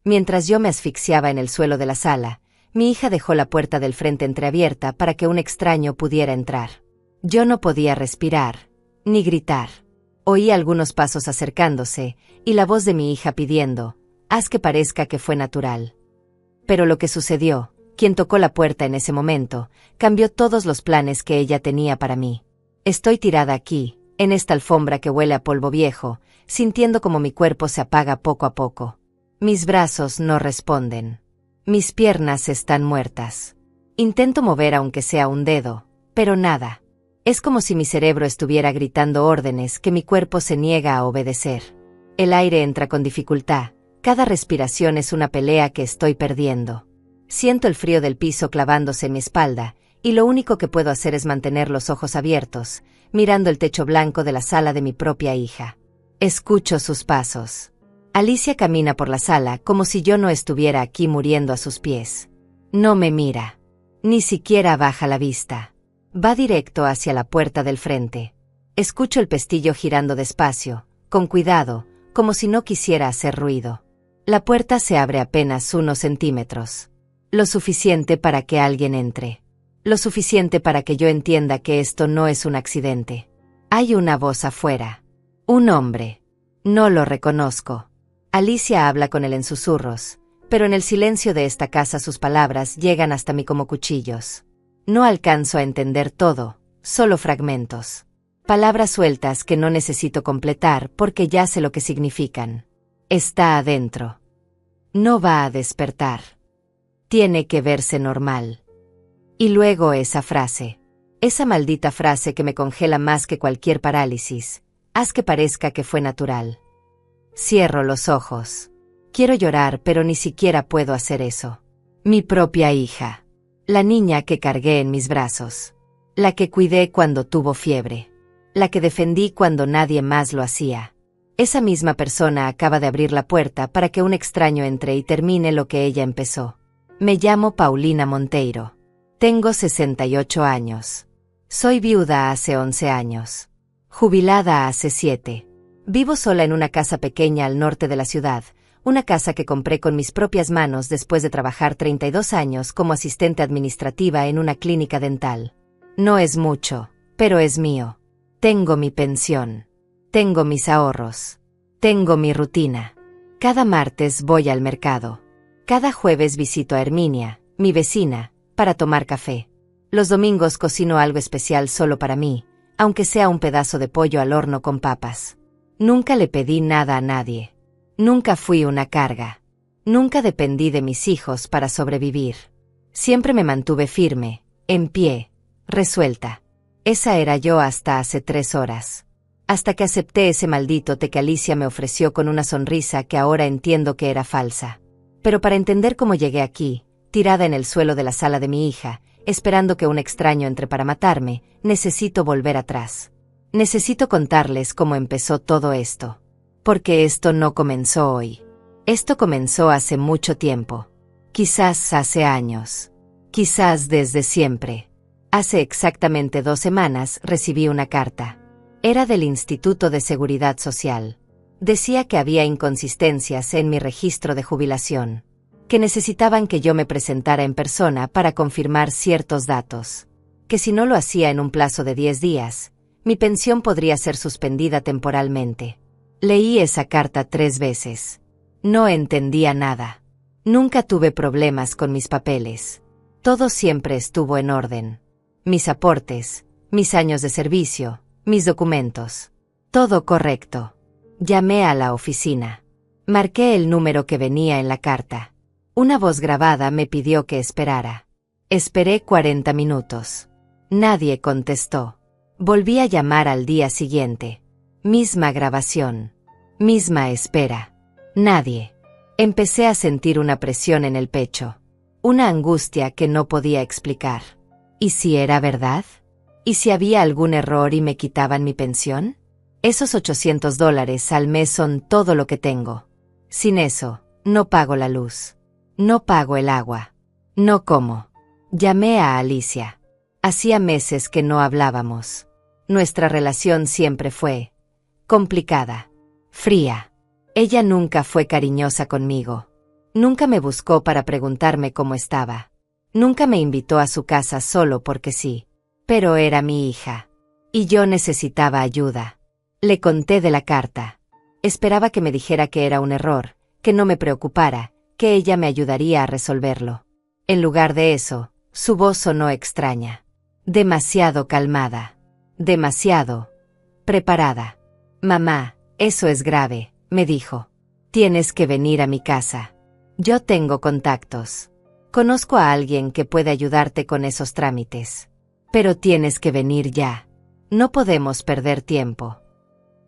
Mientras yo me asfixiaba en el suelo de la sala, mi hija dejó la puerta del frente entreabierta para que un extraño pudiera entrar. Yo no podía respirar, ni gritar. Oí algunos pasos acercándose, y la voz de mi hija pidiendo, «Haz que parezca que fue natural». Pero lo que sucedió, quien tocó la puerta en ese momento, cambió todos los planes que ella tenía para mí. Estoy tirada aquí, en esta alfombra que huele a polvo viejo, sintiendo como mi cuerpo se apaga poco a poco. Mis brazos no responden. Mis piernas están muertas. Intento mover aunque sea un dedo, pero nada. Es como si mi cerebro estuviera gritando órdenes que mi cuerpo se niega a obedecer. El aire entra con dificultad, cada respiración es una pelea que estoy perdiendo. Siento el frío del piso clavándose en mi espalda, y lo único que puedo hacer es mantener los ojos abiertos, mirando el techo blanco de la sala de mi propia hija. Escucho sus pasos. Alicia camina por la sala como si yo no estuviera aquí muriendo a sus pies. No me mira. Ni siquiera baja la vista. Va directo hacia la puerta del frente. Escucho el pestillo girando despacio, con cuidado, como si no quisiera hacer ruido. La puerta se abre apenas unos centímetros. Lo suficiente para que alguien entre. Lo suficiente para que yo entienda que esto no es un accidente. Hay una voz afuera. Un hombre. No lo reconozco. Alicia habla con él en susurros, pero en el silencio de esta casa sus palabras llegan hasta mí como cuchillos. No alcanzo a entender todo, solo fragmentos. Palabras sueltas que no necesito completar porque ya sé lo que significan. Está adentro. No va a despertar. Tiene que verse normal. Y luego esa frase. Esa maldita frase que me congela más que cualquier parálisis. Haz que parezca que fue natural. Cierro los ojos. Quiero llorar, pero ni siquiera puedo hacer eso. Mi propia hija. La niña que cargué en mis brazos. La que cuidé cuando tuvo fiebre. La que defendí cuando nadie más lo hacía. Esa misma persona acaba de abrir la puerta para que un extraño entre y termine lo que ella empezó. Me llamo Paulina Monteiro. Tengo 68 años. Soy viuda hace 11 años. Jubilada hace 7. Vivo sola en una casa pequeña al norte de la ciudad, una casa que compré con mis propias manos después de trabajar 32 años como asistente administrativa en una clínica dental. No es mucho, pero es mío. Tengo mi pensión. Tengo mis ahorros. Tengo mi rutina. Cada martes voy al mercado. Cada jueves visito a Herminia, mi vecina, para tomar café. Los domingos cocino algo especial solo para mí, aunque sea un pedazo de pollo al horno con papas. Nunca le pedí nada a nadie. Nunca fui una carga. Nunca dependí de mis hijos para sobrevivir. Siempre me mantuve firme, en pie, resuelta. Esa era yo hasta hace 3 horas. Hasta que acepté ese maldito té que Alicia me ofreció con una sonrisa que ahora entiendo que era falsa. Pero para entender cómo llegué aquí, tirada en el suelo de la sala de mi hija, esperando que un extraño entre para matarme, necesito volver atrás. Necesito contarles cómo empezó todo esto. Porque esto no comenzó hoy. Esto comenzó hace mucho tiempo. Quizás hace años. Quizás desde siempre. Hace exactamente 2 semanas recibí una carta. Era del Instituto de Seguridad Social. Decía que había inconsistencias en mi registro de jubilación. Que necesitaban que yo me presentara en persona para confirmar ciertos datos. Que si no lo hacía en un plazo de 10 días, mi pensión podría ser suspendida temporalmente. Leí esa carta 3 veces. No entendía nada. Nunca tuve problemas con mis papeles. Todo siempre estuvo en orden. Mis aportes, mis años de servicio, mis documentos. Todo correcto. Llamé a la oficina. Marqué el número que venía en la carta. Una voz grabada me pidió que esperara. Esperé 40 minutos. Nadie contestó. Volví a llamar al día siguiente. Misma grabación. Misma espera. Nadie. Empecé a sentir una presión en el pecho. Una angustia que no podía explicar. ¿Y si era verdad? ¿Y si había algún error y me quitaban mi pensión? Esos $800 al mes son todo lo que tengo. Sin eso, no pago la luz. No pago el agua. No como. Llamé a Alicia. Hacía meses que no hablábamos. Nuestra relación siempre fue complicada, fría. Ella nunca fue cariñosa conmigo. Nunca me buscó para preguntarme cómo estaba. Nunca me invitó a su casa solo porque sí. Pero era mi hija. Y yo necesitaba ayuda. Le conté de la carta. Esperaba que me dijera que era un error, que no me preocupara, que ella me ayudaría a resolverlo. En lugar de eso, su voz sonó extraña. Demasiado calmada. Demasiado preparada. Mamá, eso es grave, me dijo. Tienes que venir a mi casa. Yo tengo contactos. Conozco a alguien que puede ayudarte con esos trámites. Pero tienes que venir ya. No podemos perder tiempo.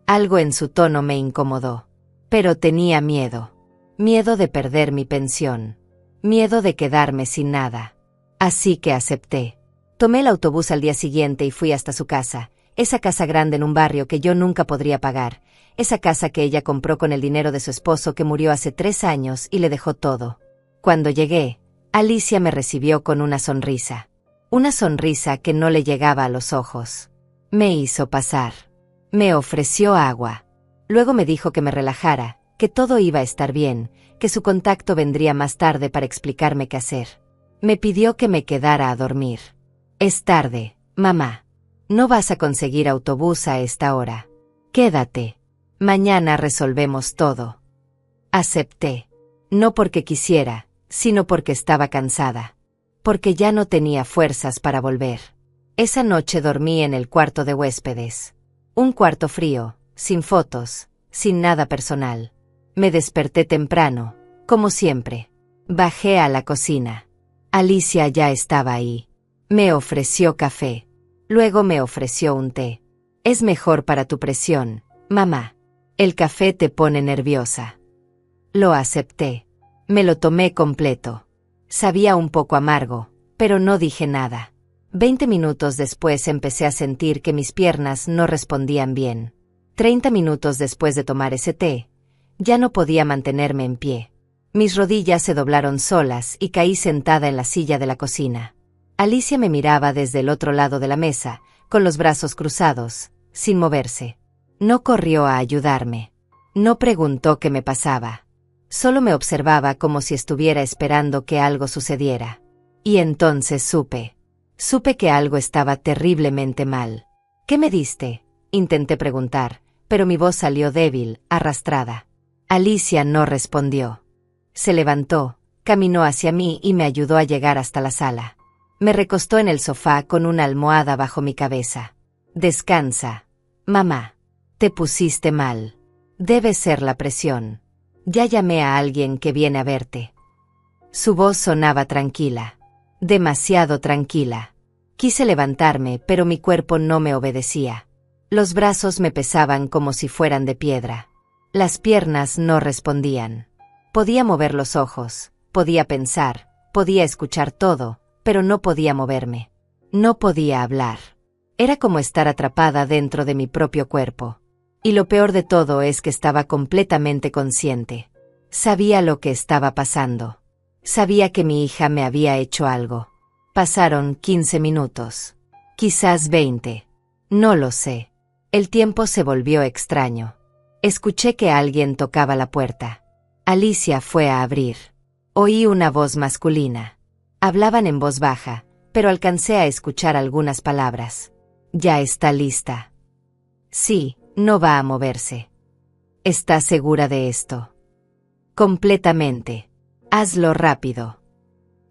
Algo en su tono me incomodó. Pero tenía miedo. Miedo de perder mi pensión. Miedo de quedarme sin nada. Así que acepté. Tomé el autobús al día siguiente y fui hasta su casa. Esa casa grande en un barrio que yo nunca podría pagar. Esa casa que ella compró con el dinero de su esposo que murió hace 3 años y le dejó todo. Cuando llegué, Alicia me recibió con una sonrisa. Una sonrisa que no le llegaba a los ojos. Me hizo pasar. Me ofreció agua. Luego me dijo que me relajara, que todo iba a estar bien, que su contacto vendría más tarde para explicarme qué hacer. Me pidió que me quedara a dormir. Es tarde, mamá. No vas a conseguir autobús a esta hora. Quédate. Mañana resolvemos todo. Acepté. No porque quisiera, sino porque estaba cansada. Porque ya no tenía fuerzas para volver. Esa noche dormí en el cuarto de huéspedes. Un cuarto frío, sin fotos, sin nada personal. Me desperté temprano, como siempre. Bajé a la cocina. Alicia ya estaba ahí. Me ofreció café. Luego me ofreció un té. Es mejor para tu presión, mamá. El café te pone nerviosa. Lo acepté. Me lo tomé completo. Sabía un poco amargo, pero no dije nada. 20 minutos después empecé a sentir que mis piernas no respondían bien. 30 minutos después de tomar ese té, ya no podía mantenerme en pie. Mis rodillas se doblaron solas y caí sentada en la silla de la cocina. Alicia me miraba desde el otro lado de la mesa, con los brazos cruzados, sin moverse. No corrió a ayudarme. No preguntó qué me pasaba. Solo me observaba como si estuviera esperando que algo sucediera. Y entonces supe. Supe que algo estaba terriblemente mal. ¿Qué me diste?, intenté preguntar, pero mi voz salió débil, arrastrada. Alicia no respondió. Se levantó, caminó hacia mí y me ayudó a llegar hasta la sala. Me recostó en el sofá con una almohada bajo mi cabeza. Descansa, mamá. Te pusiste mal. Debe ser la presión. Ya llamé a alguien que viene a verte. Su voz sonaba tranquila. Demasiado tranquila. Quise levantarme, pero mi cuerpo no me obedecía. Los brazos me pesaban como si fueran de piedra. Las piernas no respondían. Podía mover los ojos, podía pensar, podía escuchar todo, pero no podía moverme. No podía hablar. Era como estar atrapada dentro de mi propio cuerpo. Y lo peor de todo es que estaba completamente consciente. Sabía lo que estaba pasando. Sabía que mi hija me había hecho algo. Pasaron 15 minutos. Quizás 20. No lo sé. El tiempo se volvió extraño. Escuché que alguien tocaba la puerta. Alicia fue a abrir. Oí una voz masculina. Hablaban en voz baja, pero alcancé a escuchar algunas palabras. Ya está lista. Sí, no va a moverse. ¿Estás segura de esto? Completamente. Hazlo rápido.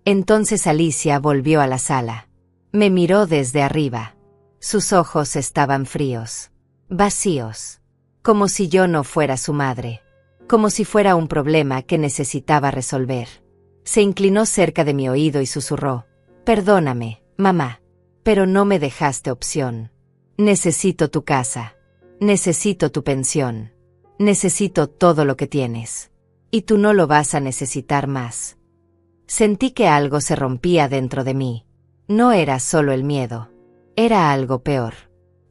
Entonces Alicia volvió a la sala. Me miró desde arriba. Sus ojos estaban fríos. Vacíos. Como si yo no fuera su madre. Como si fuera un problema que necesitaba resolver. Se inclinó cerca de mi oído y susurró. Perdóname, mamá. Pero no me dejaste opción. Necesito tu casa. Necesito tu pensión. Necesito todo lo que tienes. Y tú no lo vas a necesitar más. Sentí que algo se rompía dentro de mí. No era solo el miedo. Era algo peor.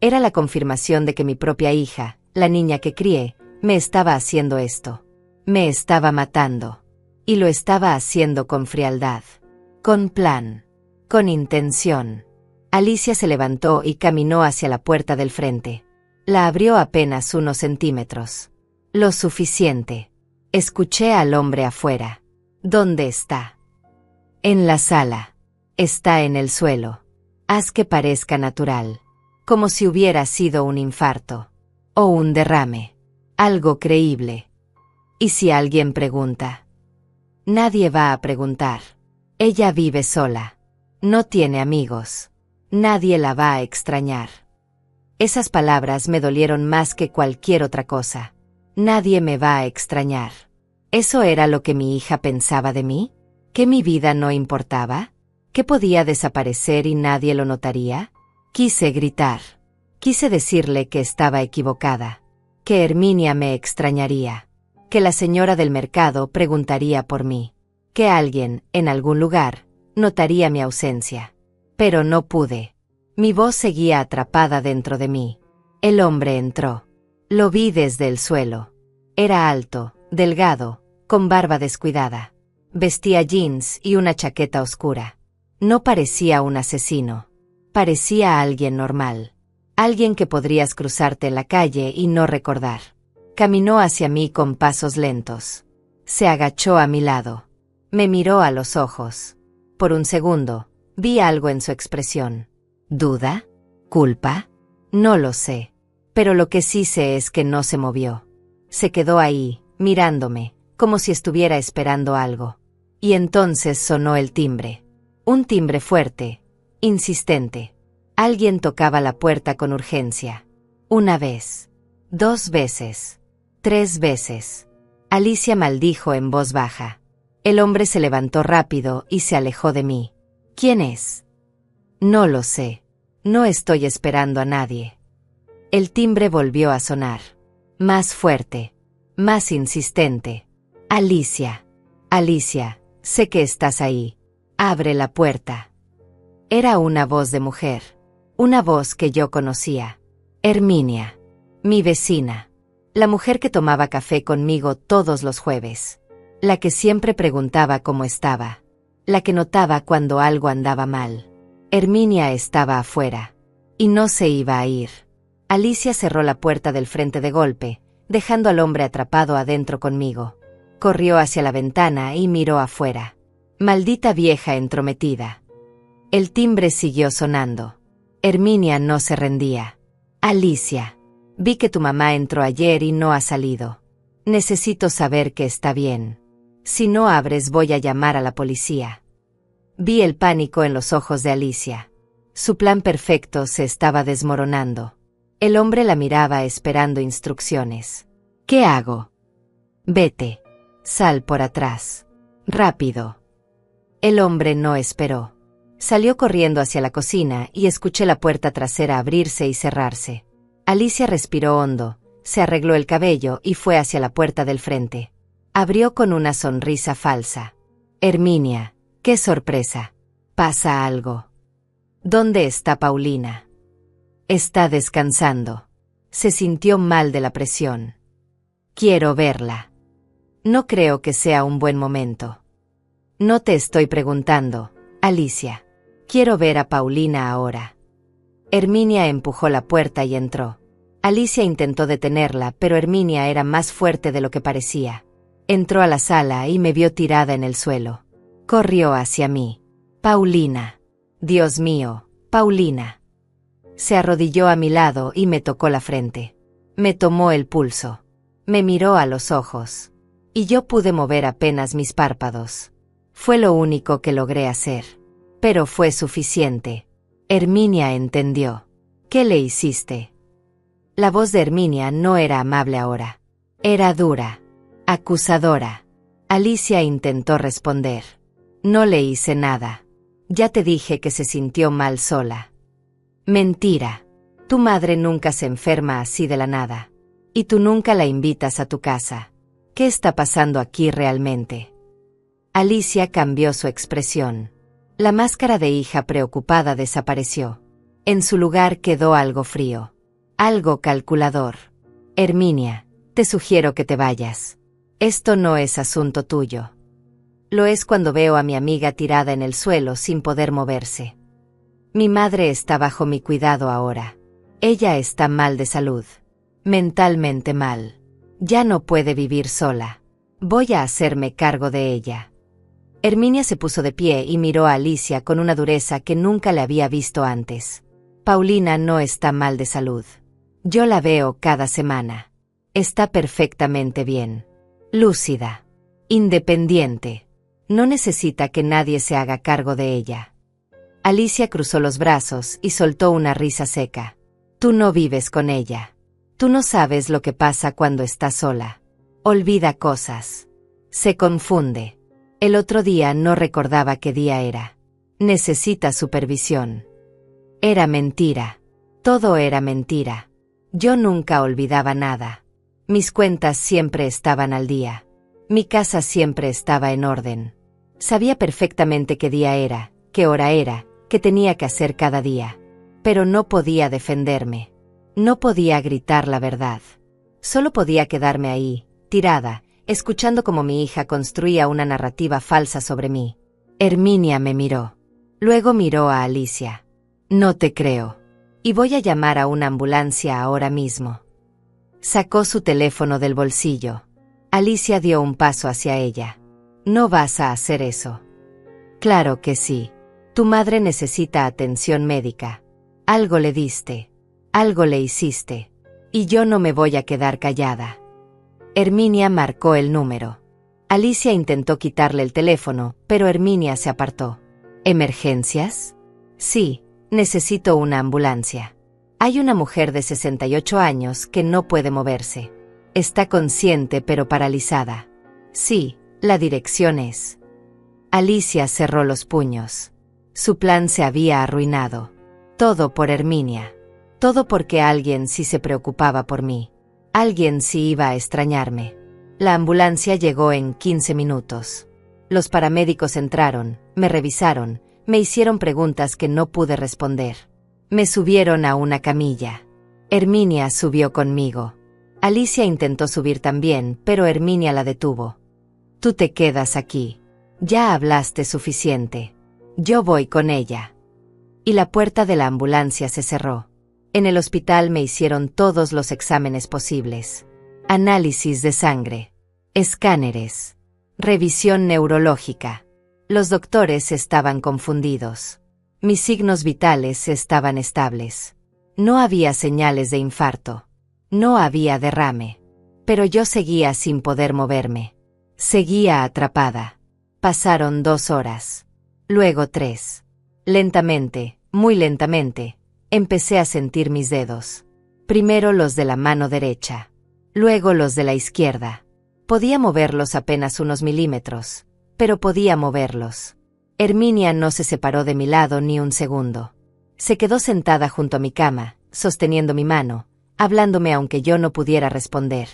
Era la confirmación de que mi propia hija, la niña que crié, me estaba haciendo esto. Me estaba matando. Y lo estaba haciendo con frialdad. Con plan. Con intención. Alicia se levantó y caminó hacia la puerta del frente. La abrió apenas unos centímetros. Lo suficiente. Escuché al hombre afuera. ¿Dónde está? En la sala. Está en el suelo. Haz que parezca natural. Como si hubiera sido un infarto. O un derrame. Algo creíble. ¿Y si alguien pregunta? Nadie va a preguntar. Ella vive sola. No tiene amigos. Nadie la va a extrañar. Esas palabras me dolieron más que cualquier otra cosa. Nadie me va a extrañar. ¿Eso era lo que mi hija pensaba de mí? ¿Que mi vida no importaba? ¿Que podía desaparecer y nadie lo notaría? Quise gritar. Quise decirle que estaba equivocada. Que Herminia me extrañaría. Que la señora del mercado preguntaría por mí. Que alguien, en algún lugar, notaría mi ausencia. Pero no pude. Mi voz seguía atrapada dentro de mí. El hombre entró. Lo vi desde el suelo. Era alto, delgado, con barba descuidada. Vestía jeans y una chaqueta oscura. No parecía un asesino. Parecía alguien normal. Alguien que podrías cruzarte en la calle y no recordar. Caminó hacia mí con pasos lentos. Se agachó a mi lado. Me miró a los ojos. Por un segundo, vi algo en su expresión. ¿Duda? ¿Culpa? No lo sé. Pero lo que sí sé es que no se movió. Se quedó ahí, mirándome, como si estuviera esperando algo. Y entonces sonó el timbre. Un timbre fuerte, insistente. Alguien tocaba la puerta con urgencia. Una vez. 2 veces. 3 veces. Alicia maldijo en voz baja. El hombre se levantó rápido y se alejó de mí. ¿Quién es? No lo sé. No estoy esperando a nadie. El timbre volvió a sonar. Más fuerte. Más insistente. Alicia. Alicia, sé que estás ahí. Abre la puerta. Era una voz de mujer. Una voz que yo conocía. Herminia. Mi vecina. La mujer que tomaba café conmigo todos los jueves. La que siempre preguntaba cómo estaba. La que notaba cuando algo andaba mal. Herminia estaba afuera. Y no se iba a ir. Alicia cerró la puerta del frente de golpe, dejando al hombre atrapado adentro conmigo. Corrió hacia la ventana y miró afuera. Maldita vieja entrometida. El timbre siguió sonando. Herminia no se rendía. Alicia. Vi que tu mamá entró ayer y no ha salido. Necesito saber que está bien. Si no abres voy a llamar a la policía. Vi el pánico en los ojos de Alicia. Su plan perfecto se estaba desmoronando. El hombre la miraba esperando instrucciones. ¿Qué hago? Vete. Sal por atrás. Rápido. El hombre no esperó. Salió corriendo hacia la cocina y escuché la puerta trasera abrirse y cerrarse. Alicia respiró hondo, se arregló el cabello y fue hacia la puerta del frente. Abrió con una sonrisa falsa. Herminia, qué sorpresa. ¿Pasa algo? ¿Dónde está Paulina? Está descansando. Se sintió mal de la presión. Quiero verla. No creo que sea un buen momento. No te estoy preguntando, Alicia. Quiero ver a Paulina ahora. Herminia empujó la puerta y entró. Alicia intentó detenerla, pero Herminia era más fuerte de lo que parecía. Entró a la sala y me vio tirada en el suelo. Corrió hacia mí. Paulina. Dios mío, Paulina. Se arrodilló a mi lado y me tocó la frente. Me tomó el pulso. Me miró a los ojos. Y yo pude mover apenas mis párpados. Fue lo único que logré hacer. Pero fue suficiente. Herminia entendió. ¿Qué le hiciste? La voz de Herminia no era amable ahora. Era dura. Acusadora. Alicia intentó responder. No le hice nada. Ya te dije que se sintió mal sola. Mentira. Tu madre nunca se enferma así de la nada. Y tú nunca la invitas a tu casa. ¿Qué está pasando aquí realmente? Alicia cambió su expresión. La máscara de hija preocupada desapareció. En su lugar quedó algo frío. Algo calculador. Herminia, te sugiero que te vayas. Esto no es asunto tuyo. Lo es cuando veo a mi amiga tirada en el suelo sin poder moverse. Mi madre está bajo mi cuidado ahora. Ella está mal de salud. Mentalmente mal. Ya no puede vivir sola. Voy a hacerme cargo de ella. Herminia se puso de pie y miró a Alicia con una dureza que nunca le había visto antes. Paulina no está mal de salud. Yo la veo cada semana. Está perfectamente bien. Lúcida. Independiente. No necesita que nadie se haga cargo de ella. Alicia cruzó los brazos y soltó una risa seca. Tú no vives con ella. Tú no sabes lo que pasa cuando está sola. Olvida cosas. Se confunde. El otro día no recordaba qué día era. Necesita supervisión. Era mentira. Todo era mentira. Yo nunca olvidaba nada. Mis cuentas siempre estaban al día. Mi casa siempre estaba en orden. Sabía perfectamente qué día era, qué hora era, qué tenía que hacer cada día. Pero no podía defenderme. No podía gritar la verdad. Solo podía quedarme ahí, tirada, escuchando cómo mi hija construía una narrativa falsa sobre mí. Herminia me miró. Luego miró a Alicia. No te creo. Y voy a llamar a una ambulancia ahora mismo. Sacó su teléfono del bolsillo. Alicia dio un paso hacia ella. No vas a hacer eso. Claro que sí. Tu madre necesita atención médica. Algo le diste. Algo le hiciste. Y yo no me voy a quedar callada. Herminia marcó el número. Alicia intentó quitarle el teléfono, pero Herminia se apartó. ¿Emergencias? Sí, necesito una ambulancia. Hay una mujer de 68 años que no puede moverse. Está consciente pero paralizada. Sí, la dirección es. Alicia cerró los puños. Su plan se había arruinado. Todo por Herminia. Todo porque alguien sí se preocupaba por mí. Alguien sí iba a extrañarme. La ambulancia llegó en 15 minutos. Los paramédicos entraron, me revisaron, me hicieron preguntas que no pude responder. Me subieron a una camilla. Herminia subió conmigo. Alicia intentó subir también, pero Herminia la detuvo. Tú te quedas aquí. Ya hablaste suficiente. Yo voy con ella. Y la puerta de la ambulancia se cerró. En el hospital me hicieron todos los exámenes posibles. Análisis de sangre. Escáneres. Revisión neurológica. Los doctores estaban confundidos. Mis signos vitales estaban estables. No había señales de infarto. No había derrame. Pero yo seguía sin poder moverme. Seguía atrapada. Pasaron 2 horas. Luego 3. Lentamente, muy lentamente, empecé a sentir mis dedos. Primero los de la mano derecha. Luego los de la izquierda. Podía moverlos apenas unos milímetros, pero podía moverlos. Herminia no se separó de mi lado ni un segundo. Se quedó sentada junto a mi cama, sosteniendo mi mano, hablándome aunque yo no pudiera responder.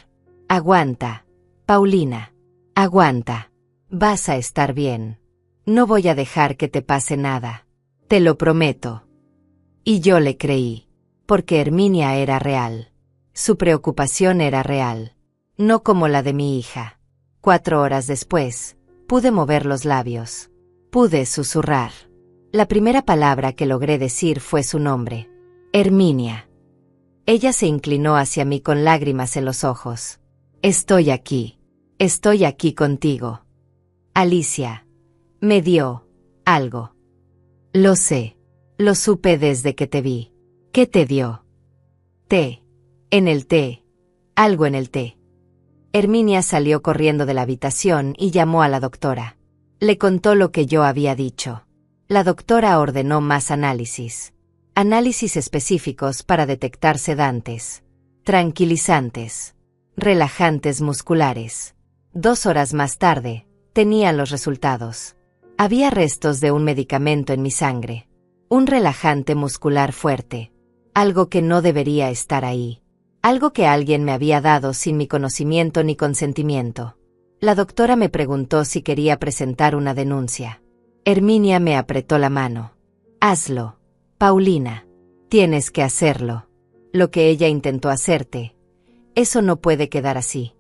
Aguanta, Paulina. Aguanta. Vas a estar bien. No voy a dejar que te pase nada. Te lo prometo. Y yo le creí. Porque Herminia era real. Su preocupación era real. No como la de mi hija. 4 horas después, pude mover los labios. Pude susurrar. La primera palabra que logré decir fue su nombre. Herminia. Ella se inclinó hacia mí con lágrimas en los ojos. Estoy aquí. Estoy aquí contigo. Alicia. Me dio algo. Lo sé. Lo supe desde que te vi. ¿Qué te dio? Té. En el té. Algo en el té. Herminia salió corriendo de la habitación y llamó a la doctora. Le contó lo que yo había dicho. La doctora ordenó más análisis. Análisis específicos para detectar sedantes, tranquilizantes, relajantes musculares. 2 horas más tarde, tenían los resultados. Había restos de un medicamento en mi sangre. Un relajante muscular fuerte. Algo que no debería estar ahí. Algo que alguien me había dado sin mi conocimiento ni consentimiento. La doctora me preguntó si quería presentar una denuncia. Herminia me apretó la mano. Hazlo, Paulina. Tienes que hacerlo. Lo que ella intentó hacerte. Eso no puede quedar así.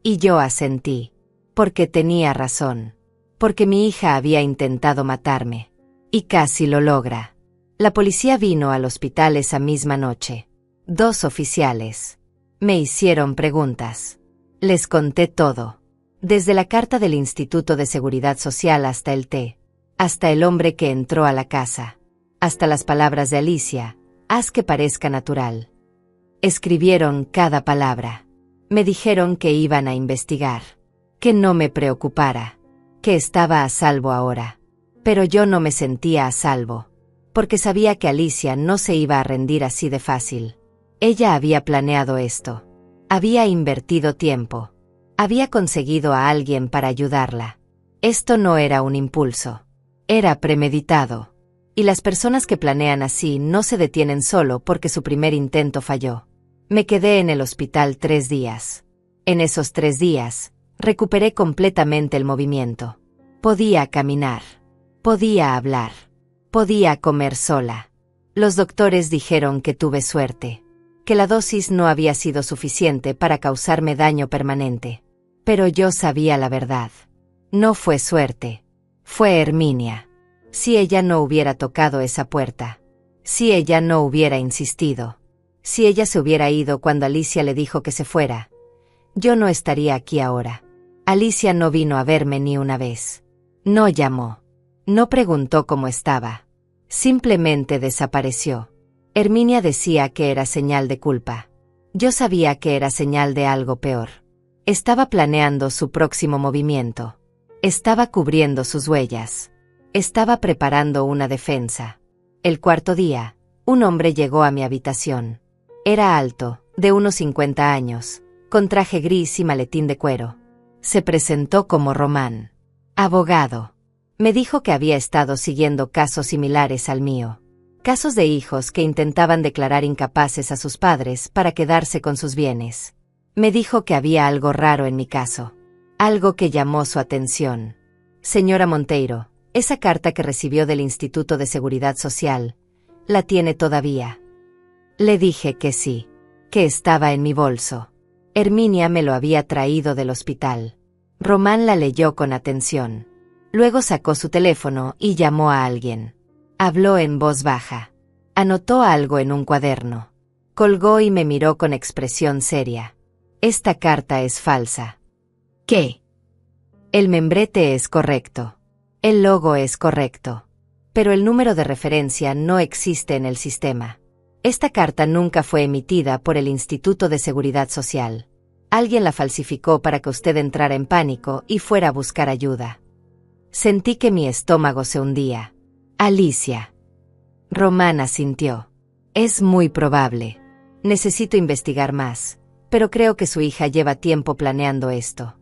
Y yo asentí. Porque tenía razón. Porque mi hija había intentado matarme. Y casi lo logra. La policía vino al hospital esa misma noche. 2 oficiales. Me hicieron preguntas. Les conté todo. Desde la carta del Instituto de Seguridad Social hasta el té, hasta el hombre que entró a la casa, hasta las palabras de Alicia, haz que parezca natural. Escribieron cada palabra. Me dijeron que iban a investigar, que no me preocupara, que estaba a salvo ahora. Pero yo no me sentía a salvo, porque sabía que Alicia no se iba a rendir así de fácil. Ella había planeado esto. Había invertido tiempo. Había conseguido a alguien para ayudarla. Esto no era un impulso. Era premeditado. Y las personas que planean así no se detienen solo porque su primer intento falló. Me quedé en el hospital 3 días. En esos 3 días, recuperé completamente el movimiento. Podía caminar. Podía hablar. Podía comer sola. Los doctores dijeron que tuve suerte, que la dosis no había sido suficiente para causarme daño permanente. Pero yo sabía la verdad. No fue suerte. Fue Herminia. Si ella no hubiera tocado esa puerta, si ella no hubiera insistido, si ella se hubiera ido cuando Alicia le dijo que se fuera, yo no estaría aquí ahora. Alicia no vino a verme ni una vez. No llamó. No preguntó cómo estaba. Simplemente desapareció. Herminia decía que era señal de culpa. Yo sabía que era señal de algo peor. Estaba planeando su próximo movimiento. Estaba cubriendo sus huellas. Estaba preparando una defensa. El 4.º día, un hombre llegó a mi habitación. Era alto, de unos 50 años, con traje gris y maletín de cuero. Se presentó como Román. Abogado. Me dijo que había estado siguiendo casos similares al mío. Casos de hijos que intentaban declarar incapaces a sus padres para quedarse con sus bienes. Me dijo que había algo raro en mi caso. Algo que llamó su atención. Señora Monteiro, esa carta que recibió del Instituto de Seguridad Social, ¿la tiene todavía? Le dije que sí, que estaba en mi bolso. Herminia me lo había traído del hospital. Román la leyó con atención. Luego sacó su teléfono y llamó a alguien. Habló en voz baja. Anotó algo en un cuaderno. Colgó y me miró con expresión seria. Esta carta es falsa. ¿Qué? El membrete es correcto. El logo es correcto. Pero el número de referencia no existe en el sistema. Esta carta nunca fue emitida por el Instituto de Seguridad Social. Alguien la falsificó para que usted entrara en pánico y fuera a buscar ayuda. Sentí que mi estómago se hundía. Alicia. Román asintió. Es muy probable. Necesito investigar más, pero creo que su hija lleva tiempo planeando esto.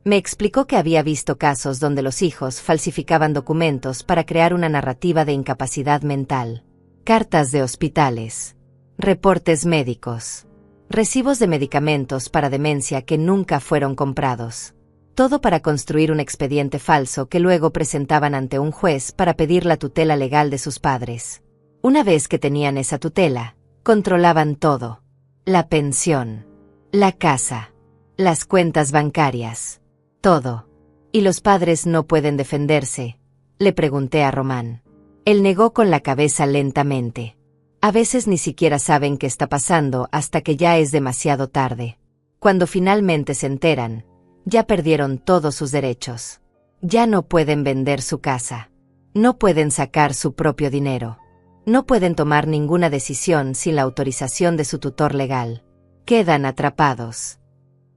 Me explicó que había visto casos donde los hijos falsificaban documentos para crear una narrativa de incapacidad mental. Cartas de hospitales. Reportes médicos. Recibos de medicamentos para demencia que nunca fueron comprados. Todo para construir un expediente falso que luego presentaban ante un juez para pedir la tutela legal de sus padres. Una vez que tenían esa tutela, controlaban todo. La pensión, la casa, las cuentas bancarias, todo. ¿Y los padres no pueden defenderse?, le pregunté a Román. Él negó con la cabeza lentamente. A veces ni siquiera saben qué está pasando hasta que ya es demasiado tarde. Cuando finalmente se enteran, ya perdieron todos sus derechos. Ya no pueden vender su casa. No pueden sacar su propio dinero. No pueden tomar ninguna decisión sin la autorización de su tutor legal. Quedan atrapados.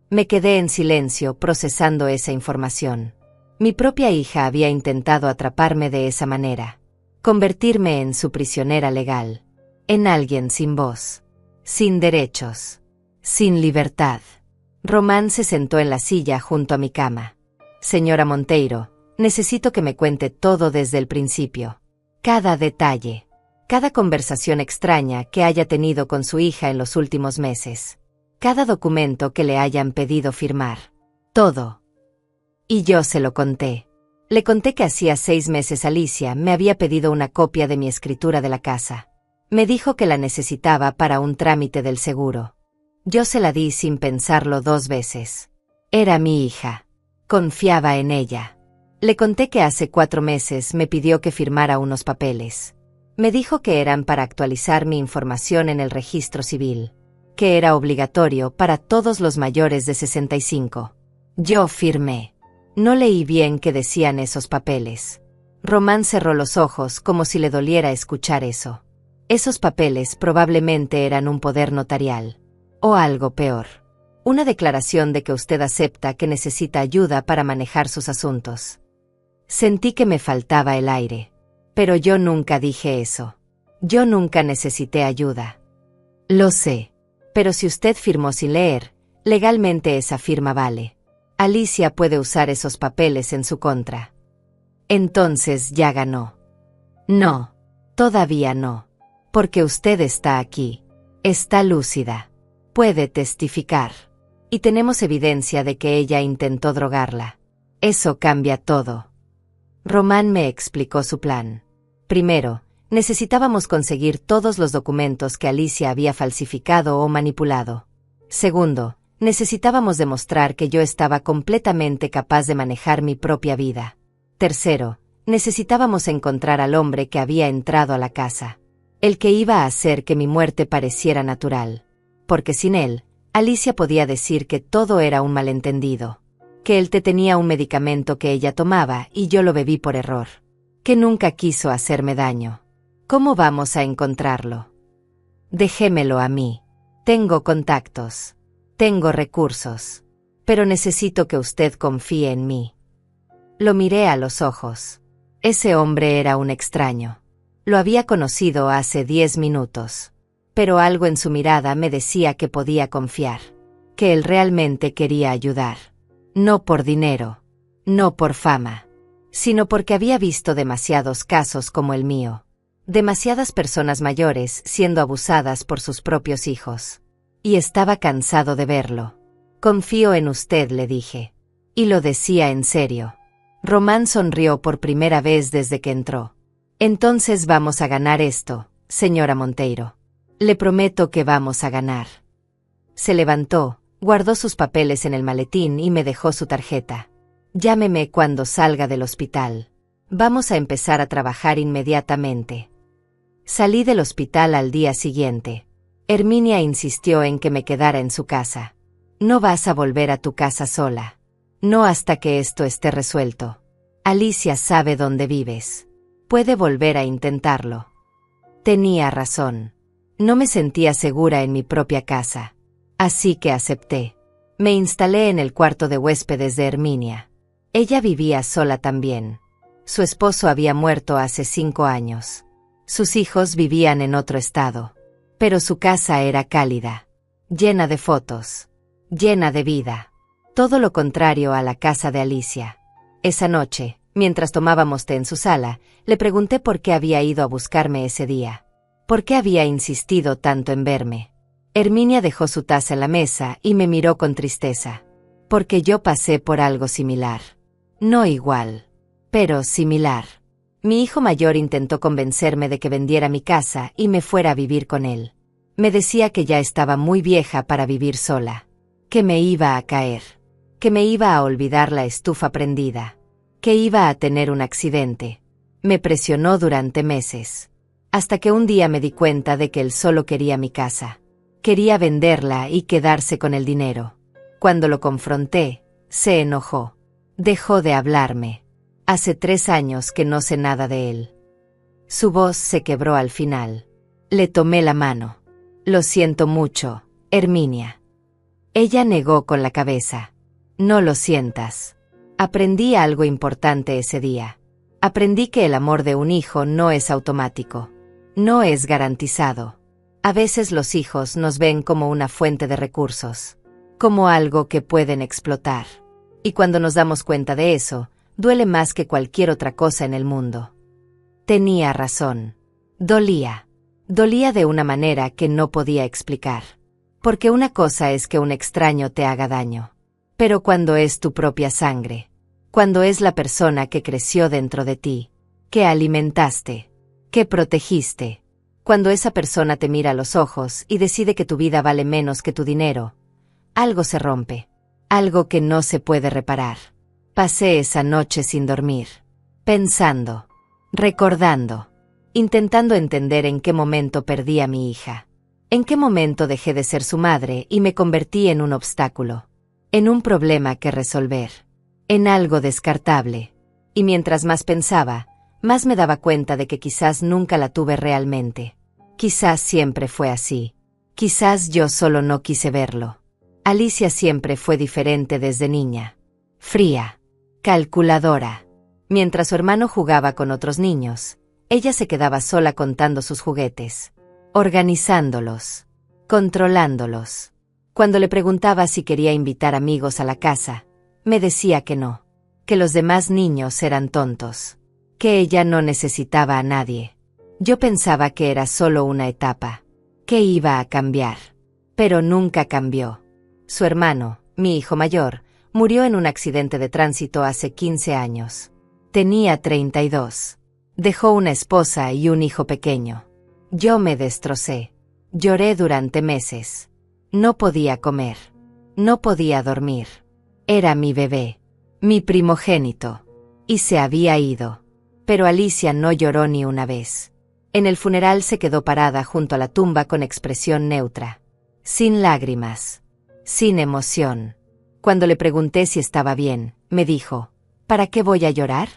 Me quedé en silencio procesando esa información. Mi propia hija había intentado atraparme de esa manera. Convertirme en su prisionera legal. En alguien sin voz. Sin derechos. Sin libertad. Román se sentó en la silla junto a mi cama. Señora Monteiro, necesito que me cuente todo desde el principio. Cada detalle. Cada conversación extraña que haya tenido con su hija en los últimos meses. Cada documento que le hayan pedido firmar. Todo. Y yo se lo conté. Le conté que hacía 6 meses Alicia me había pedido una copia de mi escritura de la casa. Me dijo que la necesitaba para un trámite del seguro. Yo se la di sin pensarlo 2 veces. Era mi hija. Confiaba en ella. Le conté que hace 4 meses me pidió que firmara unos papeles. Me dijo que eran para actualizar mi información en el registro civil. Que era obligatorio para todos los mayores de 65. Yo firmé. No leí bien qué decían esos papeles. Román cerró los ojos como si le doliera escuchar eso. Esos papeles probablemente eran un poder notarial. O algo peor. Una declaración de que usted acepta que necesita ayuda para manejar sus asuntos. Sentí que me faltaba el aire. Pero yo nunca dije eso. Yo nunca necesité ayuda. Lo sé. Pero si usted firmó sin leer, legalmente esa firma vale. Alicia puede usar esos papeles en su contra. Entonces ya ganó. No. Todavía no. Porque usted está aquí. Está lúcida. Puede testificar. Y tenemos evidencia de que ella intentó drogarla. Eso cambia todo. Román me explicó su plan. Primero, necesitábamos conseguir todos los documentos que Alicia había falsificado o manipulado. Segundo, necesitábamos demostrar que yo estaba completamente capaz de manejar mi propia vida. Tercero, necesitábamos encontrar al hombre que había entrado a la casa. El que iba a hacer que mi muerte pareciera natural. Porque sin él, Alicia podía decir que todo era un malentendido. Que él tenía un medicamento que ella tomaba y yo lo bebí por error. Que nunca quiso hacerme daño. ¿Cómo vamos a encontrarlo? Déjemelo a mí. Tengo contactos. Tengo recursos. Pero necesito que usted confíe en mí. Lo miré a los ojos. Ese hombre era un extraño. Lo había conocido hace 10 minutos. Pero algo en su mirada me decía que podía confiar. Que él realmente quería ayudar. No por dinero. No por fama. Sino porque había visto demasiados casos como el mío. Demasiadas personas mayores siendo abusadas por sus propios hijos. Y estaba cansado de verlo. Confío en usted, le dije. Y lo decía en serio. Román sonrió por primera vez desde que entró. Entonces vamos a ganar esto, señora Monteiro. Le prometo que vamos a ganar. Se levantó, guardó sus papeles en el maletín y me dejó su tarjeta. Llámeme cuando salga del hospital. Vamos a empezar a trabajar inmediatamente. Salí del hospital al día siguiente. Herminia insistió en que me quedara en su casa. No vas a volver a tu casa sola. No hasta que esto esté resuelto. Alicia sabe dónde vives. Puede volver a intentarlo. Tenía razón. No me sentía segura en mi propia casa. Así que acepté. Me instalé en el cuarto de huéspedes de Herminia. Ella vivía sola también. Su esposo había muerto hace 5 años. Sus hijos vivían en otro estado. Pero su casa era cálida. Llena de fotos. Llena de vida. Todo lo contrario a la casa de Alicia. Esa noche, mientras tomábamos té en su sala, le pregunté por qué había ido a buscarme ese día. ¿Por qué había insistido tanto en verme? Herminia dejó su taza en la mesa y me miró con tristeza. Porque yo pasé por algo similar. No igual, pero similar. Mi hijo mayor intentó convencerme de que vendiera mi casa y me fuera a vivir con él. Me decía que ya estaba muy vieja para vivir sola. Que me iba a caer. Que me iba a olvidar la estufa prendida. Que iba a tener un accidente. Me presionó durante meses. Hasta que un día me di cuenta de que él solo quería mi casa. Quería venderla y quedarse con el dinero. Cuando lo confronté, se enojó. Dejó de hablarme. Hace 3 años que no sé nada de él. Su voz se quebró al final. Le tomé la mano. Lo siento mucho, Herminia. Ella negó con la cabeza. No lo sientas. Aprendí algo importante ese día. Aprendí que el amor de un hijo no es automático. No es garantizado. A veces los hijos nos ven como una fuente de recursos. Como algo que pueden explotar. Y cuando nos damos cuenta de eso, duele más que cualquier otra cosa en el mundo. Tenía razón. Dolía. Dolía de una manera que no podía explicar. Porque una cosa es que un extraño te haga daño. Pero cuando es tu propia sangre, cuando es la persona que creció dentro de ti, que alimentaste, que protegiste, cuando esa persona te mira a los ojos y decide que tu vida vale menos que tu dinero, algo se rompe. Algo que no se puede reparar. Pasé esa noche sin dormir. Pensando. Recordando. Intentando entender en qué momento perdí a mi hija. En qué momento dejé de ser su madre y me convertí en un obstáculo. en un problema que resolver, en algo descartable. Y mientras más pensaba, más me daba cuenta de que quizás nunca la tuve realmente. Quizás siempre fue así. Quizás yo solo no quise verlo. Alicia siempre fue diferente desde niña. Fría. Calculadora. Mientras su hermano jugaba con otros niños, ella se quedaba sola contando sus juguetes, organizándolos, controlándolos. Cuando le preguntaba si quería invitar amigos a la casa, me decía que no, que los demás niños eran tontos, que ella no necesitaba a nadie. Yo pensaba que era solo una etapa, que iba a cambiar. Pero nunca cambió. Su hermano, mi hijo mayor, murió en un accidente de tránsito hace 15 años. Tenía 32. Dejó una esposa y un hijo pequeño. Yo me destrocé. Lloré durante meses. No podía comer. No podía dormir. Era mi bebé, mi primogénito. Y se había ido. Pero Alicia no lloró ni una vez. En el funeral se quedó parada junto a la tumba con expresión neutra. Sin lágrimas. Sin emoción. Cuando le pregunté si estaba bien, me dijo, ¿para qué voy a llorar?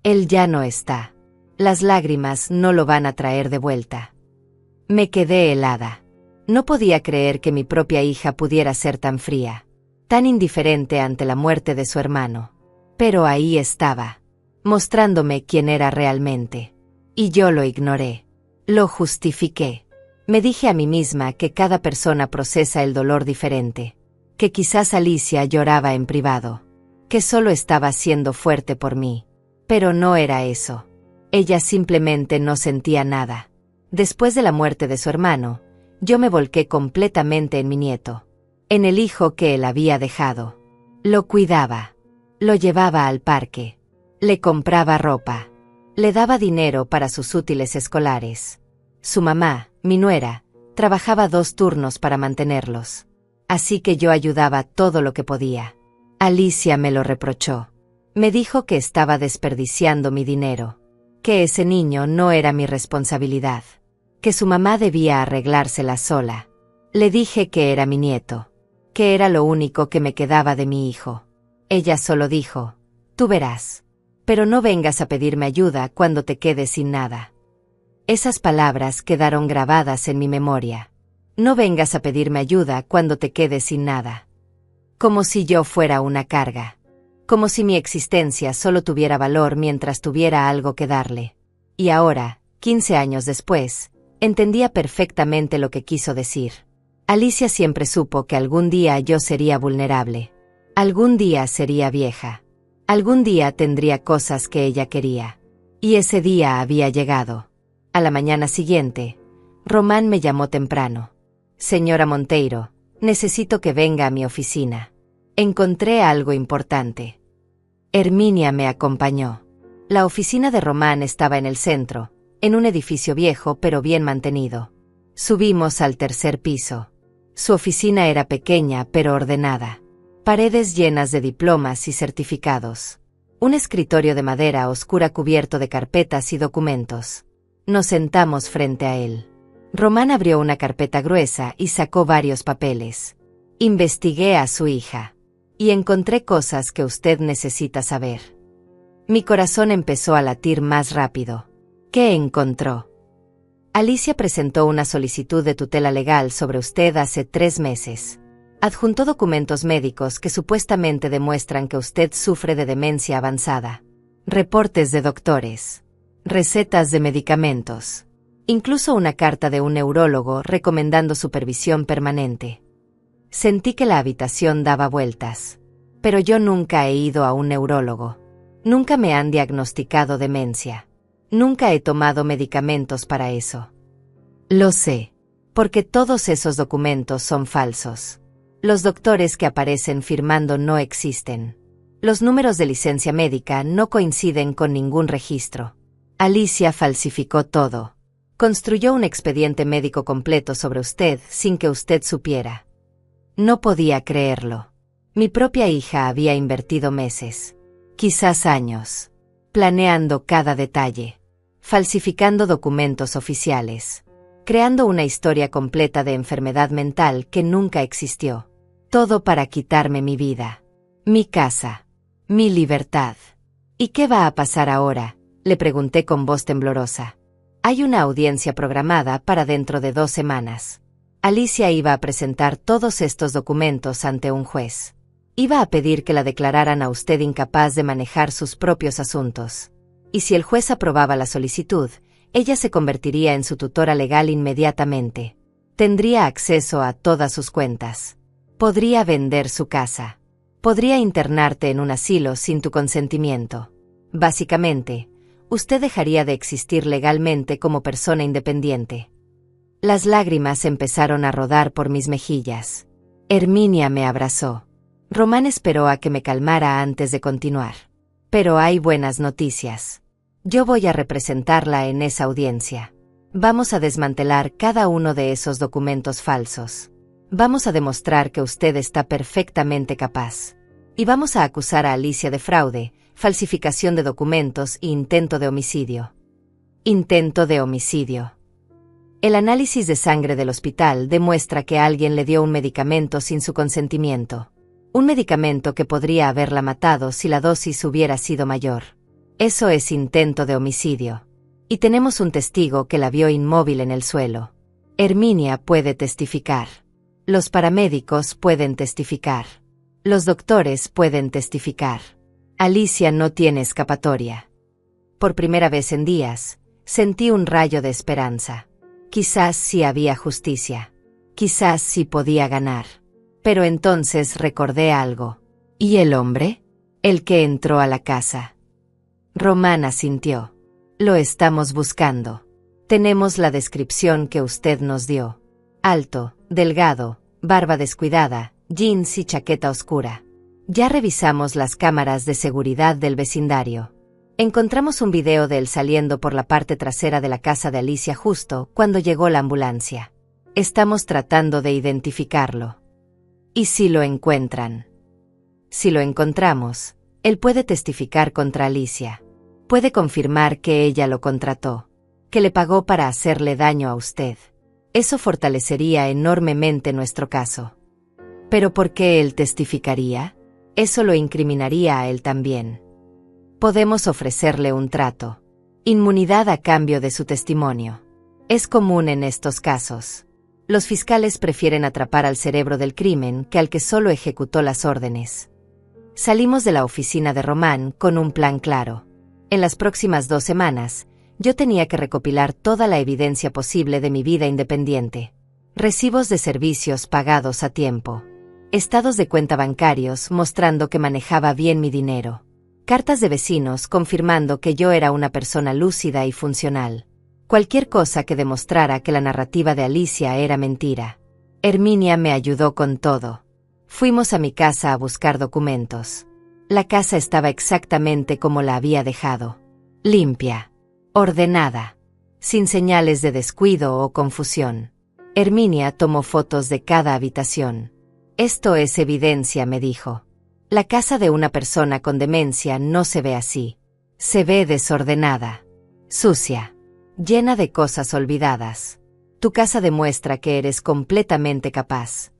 Él ya no está. Las lágrimas no lo van a traer de vuelta. Me quedé helada. No podía creer que mi propia hija pudiera ser tan fría, tan indiferente ante la muerte de su hermano. Pero ahí estaba, mostrándome quién era realmente. Y yo lo ignoré. Lo justifiqué. Me dije a mí misma que cada persona procesa el dolor diferente, que quizás Alicia lloraba en privado, que solo estaba siendo fuerte por mí. Pero no era eso. Ella simplemente no sentía nada. Después de la muerte de su hermano, yo me volqué completamente en mi nieto, en el hijo que él había dejado. Lo cuidaba, lo llevaba al parque, le compraba ropa, le daba dinero para sus útiles escolares. Su mamá, mi nuera, trabajaba 2 turnos para mantenerlos. Así que yo ayudaba todo lo que podía. Alicia me lo reprochó. Me dijo que estaba desperdiciando mi dinero, que ese niño no era mi responsabilidad, que su mamá debía arreglársela sola. Le dije que era mi nieto, que era lo único que me quedaba de mi hijo. Ella solo dijo, tú verás, pero no vengas a pedirme ayuda cuando te quedes sin nada. Esas palabras quedaron grabadas en mi memoria. No vengas a pedirme ayuda cuando te quedes sin nada. Como si yo fuera una carga. Como si mi existencia solo tuviera valor mientras tuviera algo que darle. Y ahora, 15 años después, entendía perfectamente lo que quiso decir. Alicia siempre supo que algún día yo sería vulnerable. Algún día sería vieja. Algún día tendría cosas que ella quería. Y ese día había llegado. A la mañana siguiente, Román me llamó temprano. Señora Monteiro, necesito que venga a mi oficina. Encontré algo importante. Herminia me acompañó. La oficina de Román estaba en el centro, en un edificio viejo pero bien mantenido. Subimos al 3er piso. Su oficina era pequeña pero ordenada. Paredes llenas de diplomas y certificados. Un escritorio de madera oscura cubierto de carpetas y documentos. Nos sentamos frente a él. Román abrió una carpeta gruesa y sacó varios papeles. Investigué a su hija. Y encontré cosas que usted necesita saber. Mi corazón empezó a latir más rápido. ¿Qué encontró? Alicia presentó una solicitud de tutela legal sobre usted hace 3 meses. Adjuntó documentos médicos que supuestamente demuestran que usted sufre de demencia avanzada. Reportes de doctores. Recetas de medicamentos. Incluso una carta de un neurólogo recomendando supervisión permanente. Sentí que la habitación daba vueltas. Pero yo nunca he ido a un neurólogo. Nunca me han diagnosticado demencia. Nunca he tomado medicamentos para eso. Lo sé, porque todos esos documentos son falsos. Los doctores que aparecen firmando no existen. Los números de licencia médica no coinciden con ningún registro. Alicia falsificó todo. Construyó un expediente médico completo sobre usted sin que usted supiera. No podía creerlo. Mi propia hija había invertido meses, quizás años, planeando cada detalle, falsificando documentos oficiales, creando una historia completa de enfermedad mental que nunca existió. Todo para quitarme mi vida, mi casa, mi libertad. ¿Y qué va a pasar ahora?, le pregunté con voz temblorosa. Hay una audiencia programada para dentro de 2 semanas. Alicia iba a presentar todos estos documentos ante un juez. Iba a pedir que la declararan a usted incapaz de manejar sus propios asuntos. Y si el juez aprobaba la solicitud, ella se convertiría en su tutora legal inmediatamente. Tendría acceso a todas sus cuentas. Podría vender su casa. Podría internarte en un asilo sin tu consentimiento. Básicamente, usted dejaría de existir legalmente como persona independiente. Las lágrimas empezaron a rodar por mis mejillas. Herminia me abrazó. Román esperó a que me calmara antes de continuar. Pero hay buenas noticias. Yo voy a representarla en esa audiencia. Vamos a desmantelar cada uno de esos documentos falsos. Vamos a demostrar que usted está perfectamente capaz. Y vamos a acusar a Alicia de fraude, falsificación de documentos e intento de homicidio. Intento de homicidio. El análisis de sangre del hospital demuestra que alguien le dio un medicamento sin su consentimiento. Un medicamento que podría haberla matado si la dosis hubiera sido mayor. Eso es intento de homicidio. Y tenemos un testigo que la vio inmóvil en el suelo. Herminia puede testificar. Los paramédicos pueden testificar. Los doctores pueden testificar. Alicia no tiene escapatoria. Por primera vez en días, sentí un rayo de esperanza. Quizás sí había justicia. Quizás sí podía ganar. Pero entonces recordé algo. ¿Y el hombre? El que entró a la casa. Román asintió. Lo estamos buscando. Tenemos la descripción que usted nos dio. Alto, delgado, barba descuidada, jeans y chaqueta oscura. Ya revisamos las cámaras de seguridad del vecindario. Encontramos un video de él saliendo por la parte trasera de la casa de Alicia justo cuando llegó la ambulancia. Estamos tratando de identificarlo. ¿Y si lo encuentran? Si lo encontramos, él puede testificar contra Alicia. Puede confirmar que ella lo contrató, que le pagó para hacerle daño a usted. Eso fortalecería enormemente nuestro caso. ¿Pero por qué él testificaría? Eso lo incriminaría a él también. Podemos ofrecerle un trato. Inmunidad a cambio de su testimonio. Es común en estos casos. Los fiscales prefieren atrapar al cerebro del crimen que al que solo ejecutó las órdenes. Salimos de la oficina de Román con un plan claro. En las próximas 2 semanas, yo tenía que recopilar toda la evidencia posible de mi vida independiente. Recibos de servicios pagados a tiempo. Estados de cuenta bancarios mostrando que manejaba bien mi dinero. Cartas de vecinos confirmando que yo era una persona lúcida y funcional. Cualquier cosa que demostrara que la narrativa de Alicia era mentira. Herminia me ayudó con todo. Fuimos a mi casa a buscar documentos. La casa estaba exactamente como la había dejado. Limpia. Ordenada. Sin señales de descuido o confusión. Herminia tomó fotos de cada habitación. Esto es evidencia, me dijo. La casa de una persona con demencia no se ve así. Se ve desordenada. Sucia. Llena de cosas olvidadas. Tu casa demuestra que eres completamente capaz.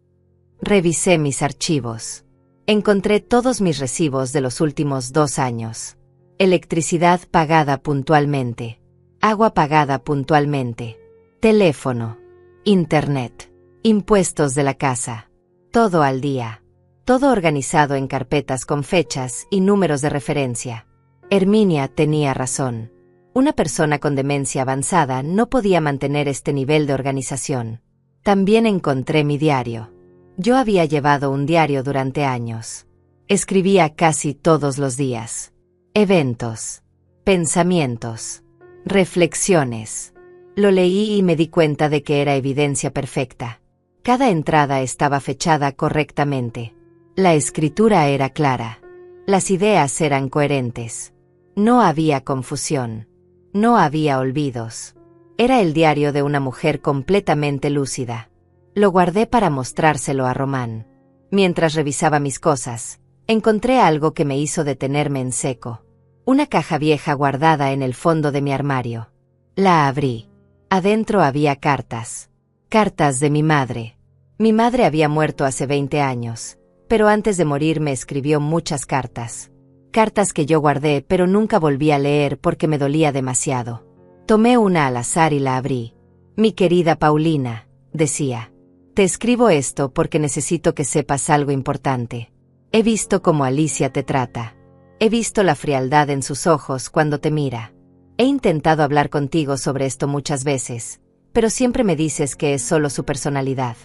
Revisé mis archivos. Encontré todos mis recibos de los últimos 2 años. Electricidad pagada puntualmente. Agua pagada puntualmente. Teléfono. Internet. Impuestos de la casa. Todo al día. Todo organizado en carpetas con fechas y números de referencia. Herminia tenía razón. Una persona con demencia avanzada no podía mantener este nivel de organización. También encontré mi diario. Yo había llevado un diario durante años. Escribía casi todos los días. Eventos. Pensamientos. Reflexiones. Lo leí y me di cuenta de que era evidencia perfecta. Cada entrada estaba fechada correctamente. La escritura era clara. Las ideas eran coherentes. No había confusión. No había olvidos. Era el diario de una mujer completamente lúcida. Lo guardé para mostrárselo a Román. Mientras revisaba mis cosas, encontré algo que me hizo detenerme en seco. Una caja vieja guardada en el fondo de mi armario. La abrí. Adentro había cartas. Cartas de mi madre. Mi madre había muerto hace 20 años, pero antes de morir me escribió muchas cartas. Cartas que yo guardé pero nunca volví a leer porque me dolía demasiado. Tomé una al azar y la abrí. Mi querida Paulina, decía. Te escribo esto porque necesito que sepas algo importante. He visto cómo Alicia te trata. He visto la frialdad en sus ojos cuando te mira. He intentado hablar contigo sobre esto muchas veces, pero siempre me dices que es solo su personalidad,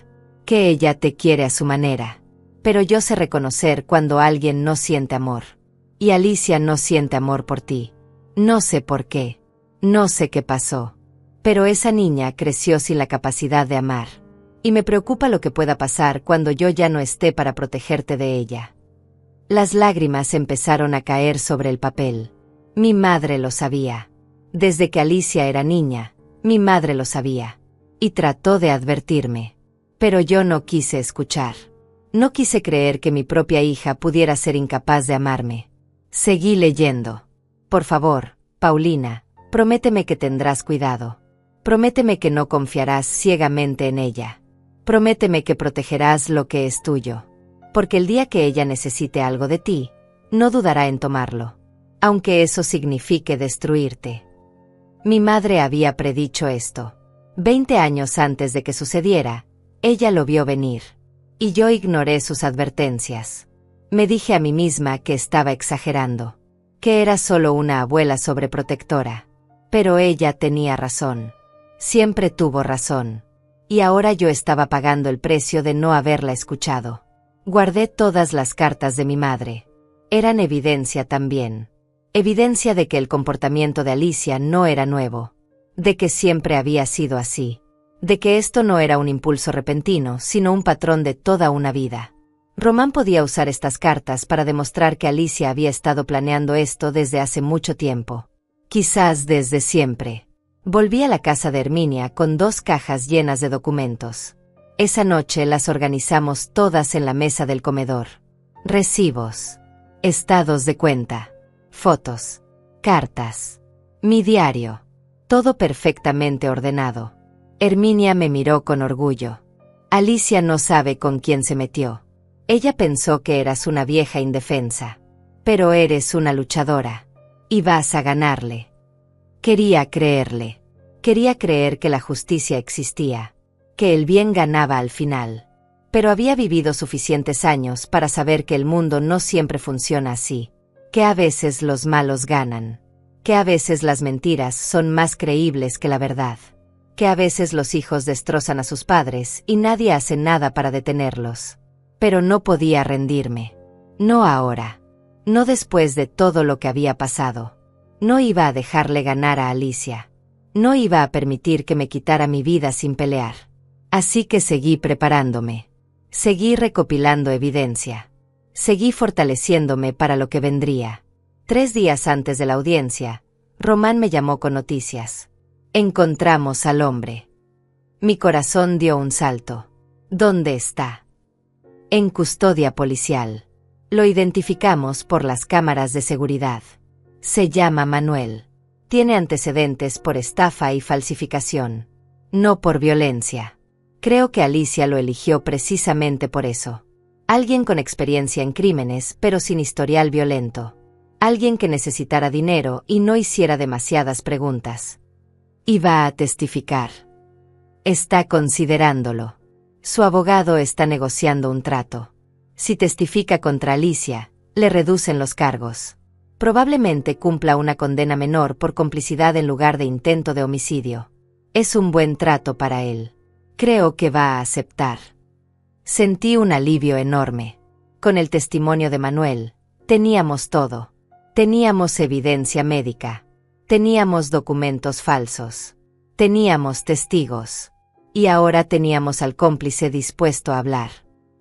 que ella te quiere a su manera. Pero yo sé reconocer cuando alguien no siente amor. Y Alicia no siente amor por ti. No sé por qué. No sé qué pasó. Pero esa niña creció sin la capacidad de amar. Y me preocupa lo que pueda pasar cuando yo ya no esté para protegerte de ella. Las lágrimas empezaron a caer sobre el papel. Mi madre lo sabía. Desde que Alicia era niña, mi madre lo sabía. Y trató de advertirme. Pero yo no quise escuchar. No quise creer que mi propia hija pudiera ser incapaz de amarme. Seguí leyendo. Por favor, Paulina, prométeme que tendrás cuidado. Prométeme que no confiarás ciegamente en ella. Prométeme que protegerás lo que es tuyo. Porque el día que ella necesite algo de ti, no dudará en tomarlo. Aunque eso signifique destruirte. Mi madre había predicho esto. 20 años antes de que sucediera, ella lo vio venir. Y yo ignoré sus advertencias. Me dije a mí misma que estaba exagerando. Que era solo una abuela sobreprotectora. Pero ella tenía razón. Siempre tuvo razón. Y ahora yo estaba pagando el precio de no haberla escuchado. Guardé todas las cartas de mi madre. Eran evidencia también. Evidencia de que el comportamiento de Alicia no era nuevo. De que siempre había sido así. De que esto no era un impulso repentino, sino un patrón de toda una vida. Román podía usar estas cartas para demostrar que Alicia había estado planeando esto desde hace mucho tiempo. Quizás desde siempre. Volví a la casa de Herminia con 2 cajas llenas de documentos. Esa noche las organizamos todas en la mesa del comedor. Recibos. Estados de cuenta. Fotos. Cartas. Mi diario. Todo perfectamente ordenado. Herminia me miró con orgullo. Alicia no sabe con quién se metió. Ella pensó que eras una vieja indefensa. Pero eres una luchadora. Y vas a ganarle. Quería creerle. Quería creer que la justicia existía. Que el bien ganaba al final. Pero había vivido suficientes años para saber que el mundo no siempre funciona así. Que a veces los malos ganan. Que a veces las mentiras son más creíbles que la verdad. Que a veces los hijos destrozan a sus padres y nadie hace nada para detenerlos. Pero no podía rendirme. No ahora. No después de todo lo que había pasado. No iba a dejarle ganar a Alicia. No iba a permitir que me quitara mi vida sin pelear. Así que seguí preparándome. Seguí recopilando evidencia. Seguí fortaleciéndome para lo que vendría. 3 días antes de la audiencia, Román me llamó con noticias. Encontramos al hombre. Mi corazón dio un salto. ¿Dónde está? En custodia policial. Lo identificamos por las cámaras de seguridad. Se llama Manuel. Tiene antecedentes por estafa y falsificación. No por violencia. Creo que Alicia lo eligió precisamente por eso. Alguien con experiencia en crímenes, pero sin historial violento. Alguien que necesitara dinero y no hiciera demasiadas preguntas. Y va a testificar. Está considerándolo. Su abogado está negociando un trato. Si testifica contra Alicia, le reducen los cargos. Probablemente cumpla una condena menor por complicidad en lugar de intento de homicidio. Es un buen trato para él. Creo que va a aceptar. Sentí un alivio enorme. Con el testimonio de Manuel, teníamos todo. Teníamos evidencia médica. Teníamos documentos falsos. Teníamos testigos. Y ahora teníamos al cómplice dispuesto a hablar.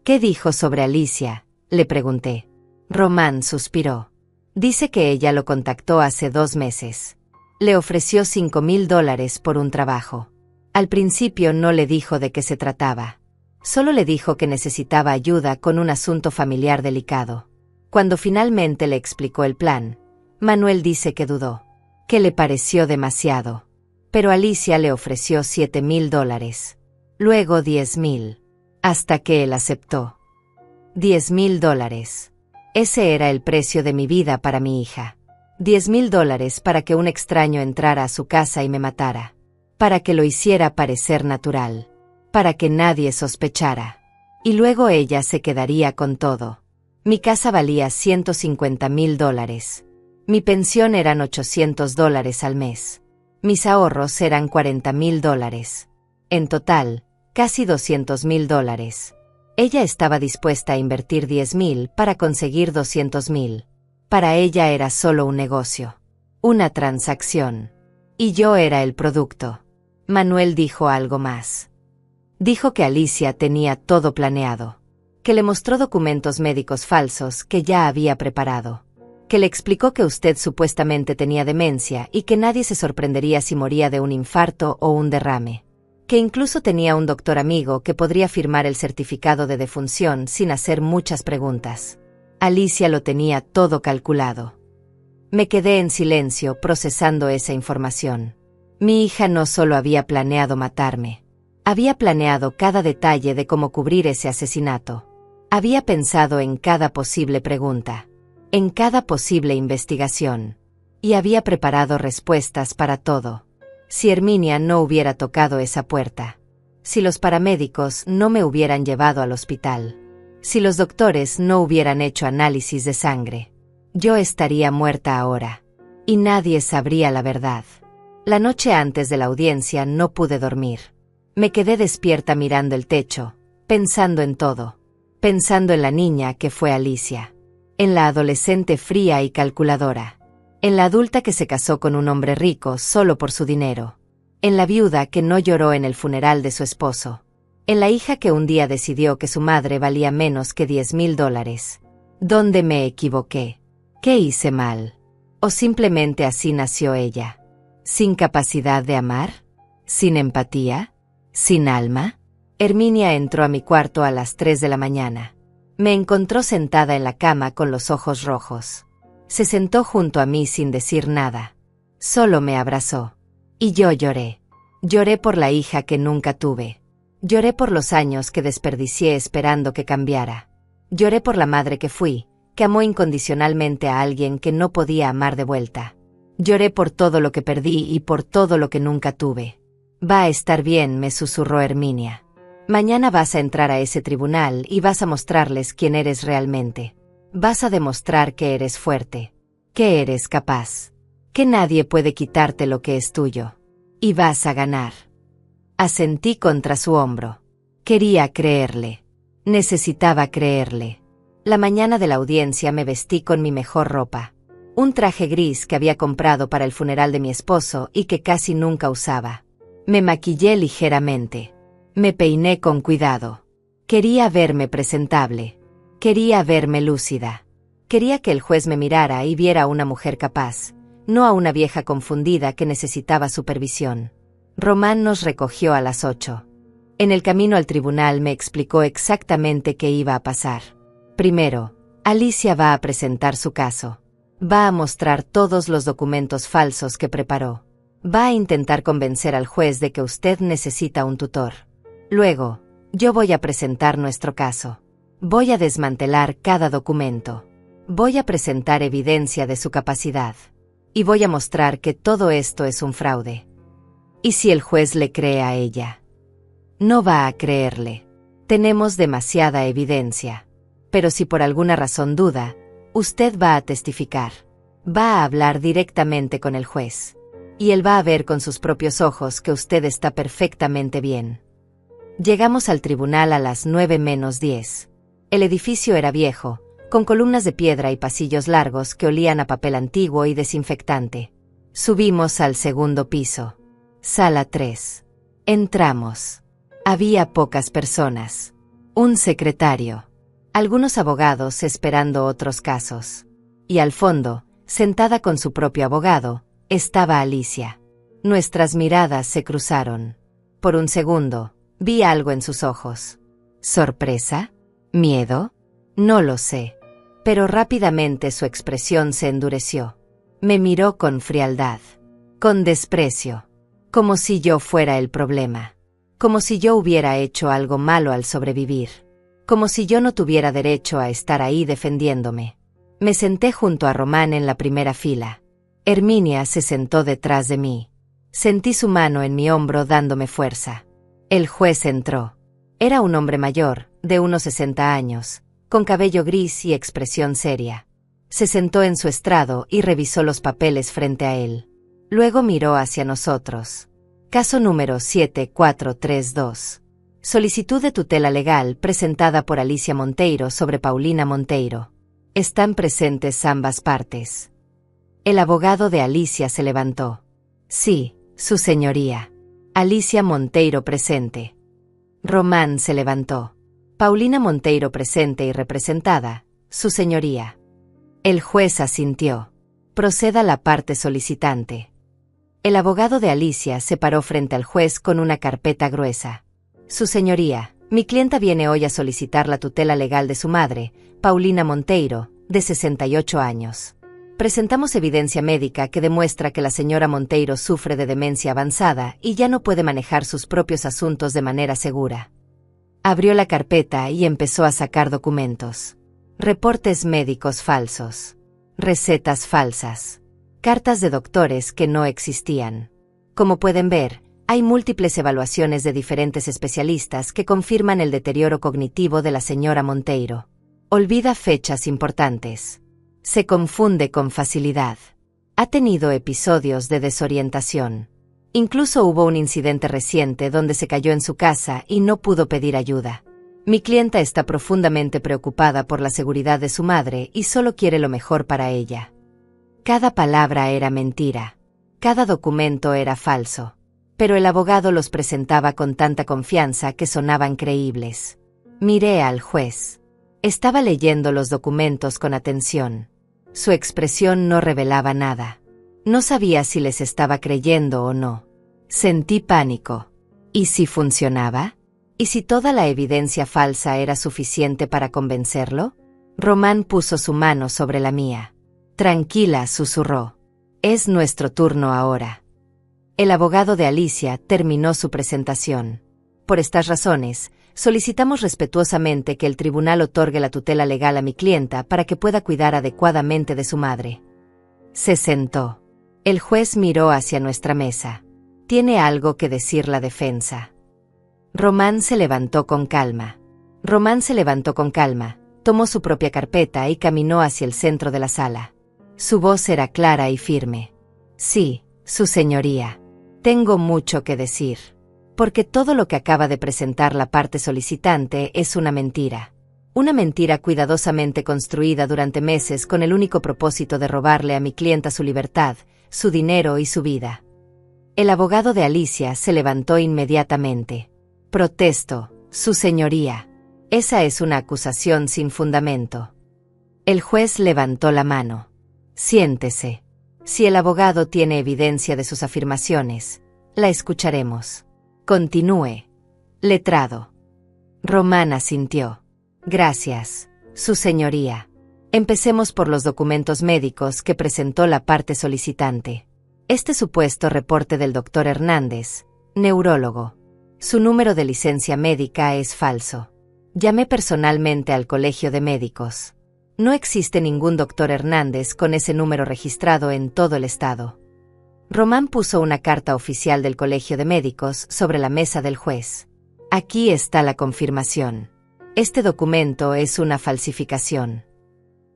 ¿Qué dijo sobre Alicia?, le pregunté. Román suspiró. Dice que ella lo contactó hace 2 meses. Le ofreció $5,000 por un trabajo. Al principio no le dijo de qué se trataba. Solo le dijo que necesitaba ayuda con un asunto familiar delicado. Cuando finalmente le explicó el plan, Manuel dice que dudó, que le pareció demasiado. Pero Alicia le ofreció $7,000. Luego $10,000. hasta que él aceptó. $10,000. Ese era el precio de mi vida para mi hija. $10,000 para que un extraño entrara a su casa y me matara. Para que lo hiciera parecer natural. Para que nadie sospechara. Y luego ella se quedaría con todo. Mi casa valía $150,000. Mi pensión eran $800 al mes. Mis ahorros eran $40,000. En total, casi $200,000. Ella estaba dispuesta a invertir $10,000 para conseguir $200,000. Para ella era solo un negocio. Una transacción. Y yo era el producto. Manuel dijo algo más. Dijo que Alicia tenía todo planeado. Que le mostró documentos médicos falsos que ya había preparado. Que le explicó que usted supuestamente tenía demencia y que nadie se sorprendería si moría de un infarto o un derrame. Que incluso tenía un doctor amigo que podría firmar el certificado de defunción sin hacer muchas preguntas. Alicia lo tenía todo calculado. Me quedé en silencio procesando esa información. Mi hija no solo había planeado matarme. Había planeado cada detalle de cómo cubrir ese asesinato. Había pensado en cada posible pregunta. En cada posible investigación. Y había preparado respuestas para todo. Si Herminia no hubiera tocado esa puerta. Si los paramédicos no me hubieran llevado al hospital. Si los doctores no hubieran hecho análisis de sangre. Yo estaría muerta ahora. Y nadie sabría la verdad. La noche antes de la audiencia no pude dormir. Me quedé despierta mirando el techo, pensando en todo. Pensando en la niña que fue Alicia. En la adolescente fría y calculadora. En la adulta que se casó con un hombre rico solo por su dinero. En la viuda que no lloró en el funeral de su esposo. En la hija que un día decidió que su madre valía menos que $10,000. ¿Dónde me equivoqué? ¿Qué hice mal? ¿O simplemente así nació ella? ¿Sin capacidad de amar? ¿Sin empatía? ¿Sin alma? Herminia entró a mi cuarto a las 3 de la mañana. Me encontró sentada en la cama con los ojos rojos. Se sentó junto a mí sin decir nada. Solo me abrazó. Y yo lloré. Lloré por la hija que nunca tuve. Lloré por los años que desperdicié esperando que cambiara. Lloré por la madre que fui, que amó incondicionalmente a alguien que no podía amar de vuelta. Lloré por todo lo que perdí y por todo lo que nunca tuve. Va a estar bien, me susurró Herminia. Mañana vas a entrar a ese tribunal y vas a mostrarles quién eres realmente. Vas a demostrar que eres fuerte, que eres capaz, que nadie puede quitarte lo que es tuyo. Y vas a ganar. Asentí contra su hombro. Quería creerle. Necesitaba creerle. La mañana de la audiencia me vestí con mi mejor ropa. Un traje gris que había comprado para el funeral de mi esposo y que casi nunca usaba. Me maquillé ligeramente. Me peiné con cuidado. Quería verme presentable. Quería verme lúcida. Quería que el juez me mirara y viera a una mujer capaz, no a una vieja confundida que necesitaba supervisión. Román nos recogió a las 8. En el camino al tribunal me explicó exactamente qué iba a pasar. Primero, Alicia va a presentar su caso. Va a mostrar todos los documentos falsos que preparó. Va a intentar convencer al juez de que usted necesita un tutor. Luego, yo voy a presentar nuestro caso. Voy a desmantelar cada documento. Voy a presentar evidencia de su capacidad. Y voy a mostrar que todo esto es un fraude. ¿Y si el juez le cree a ella? No va a creerle. Tenemos demasiada evidencia. Pero si por alguna razón duda, usted va a testificar. Va a hablar directamente con el juez. Y él va a ver con sus propios ojos que usted está perfectamente bien. Llegamos al tribunal a las 9:10. El edificio era viejo, con columnas de piedra y pasillos largos que olían a papel antiguo y desinfectante. Subimos al segundo piso. Sala 3. Entramos. Había pocas personas. Un secretario. Algunos abogados esperando otros casos. Y al fondo, sentada con su propio abogado, estaba Alicia. Nuestras miradas se cruzaron. Por un segundo, vi algo en sus ojos. ¿Sorpresa? ¿Miedo? No lo sé. Pero rápidamente su expresión se endureció. Me miró con frialdad. Con desprecio. Como si yo fuera el problema. como si yo hubiera hecho algo malo al sobrevivir, como si yo no tuviera derecho a estar ahí defendiéndome. Me senté junto a Román en la primera fila. Herminia se sentó detrás de mí. Sentí su mano en mi hombro dándome fuerza. El juez entró. Era un hombre mayor, de unos 60 años, con cabello gris y expresión seria. Se sentó en su estrado y revisó los papeles frente a él. Luego miró hacia nosotros. Caso número 7432. Solicitud de tutela legal presentada por Alicia Monteiro sobre Paulina Monteiro. Están presentes ambas partes. El abogado de Alicia se levantó. Sí, su señoría. Alicia Monteiro presente. Román se levantó. Paulina Monteiro presente y representada, su señoría. El juez asintió. Proceda la parte solicitante. El abogado de Alicia se paró frente al juez con una carpeta gruesa. Su señoría, mi clienta viene hoy a solicitar la tutela legal de su madre, Paulina Monteiro, de 68 años. Presentamos evidencia médica que demuestra que la señora Monteiro sufre de demencia avanzada y ya no puede manejar sus propios asuntos de manera segura. Abrió la carpeta y empezó a sacar documentos. Reportes médicos falsos. Recetas falsas. Cartas de doctores que no existían. Como pueden ver, hay múltiples evaluaciones de diferentes especialistas que confirman el deterioro cognitivo de la señora Monteiro. Olvida fechas importantes. Se confunde con facilidad. Ha tenido episodios de desorientación. Incluso hubo un incidente reciente donde se cayó en su casa y no pudo pedir ayuda. Mi clienta está profundamente preocupada por la seguridad de su madre y solo quiere lo mejor para ella. Cada palabra era mentira. Cada documento era falso. Pero el abogado los presentaba con tanta confianza que sonaban creíbles. Miré al juez. Estaba leyendo los documentos con atención. Su expresión no revelaba nada. No sabía si les estaba creyendo o no. Sentí pánico. ¿Y si funcionaba? ¿Y si toda la evidencia falsa era suficiente para convencerlo? Román puso su mano sobre la mía. Tranquila, susurró. Es nuestro turno ahora. El abogado de Alicia terminó su presentación. Por estas razones, solicitamos respetuosamente que el tribunal otorgue la tutela legal a mi clienta para que pueda cuidar adecuadamente de su madre. Se sentó. El juez miró hacia nuestra mesa. ¿Tiene algo que decir la defensa? Román se levantó con calma. Tomó su propia carpeta y caminó hacia el centro de la sala. Su voz era clara y firme. Sí, su señoría. Tengo mucho que decir. Porque todo lo que acaba de presentar la parte solicitante es una mentira. Una mentira cuidadosamente construida durante meses con el único propósito de robarle a mi clienta su libertad, su dinero y su vida. El abogado de Alicia se levantó inmediatamente. Protesto, su señoría. Esa es una acusación sin fundamento. El juez levantó la mano. Siéntese. Si el abogado tiene evidencia de sus afirmaciones, la escucharemos. Continúe. Letrado. Román asintió. Gracias, su señoría. Empecemos por los documentos médicos que presentó la parte solicitante. Este supuesto reporte del doctor Hernández, neurólogo. Su número de licencia médica es falso. Llamé personalmente al Colegio de Médicos. No existe ningún doctor Hernández con ese número registrado en todo el estado. Román puso una carta oficial del Colegio de Médicos sobre la mesa del juez. Aquí está la confirmación. Este documento es una falsificación.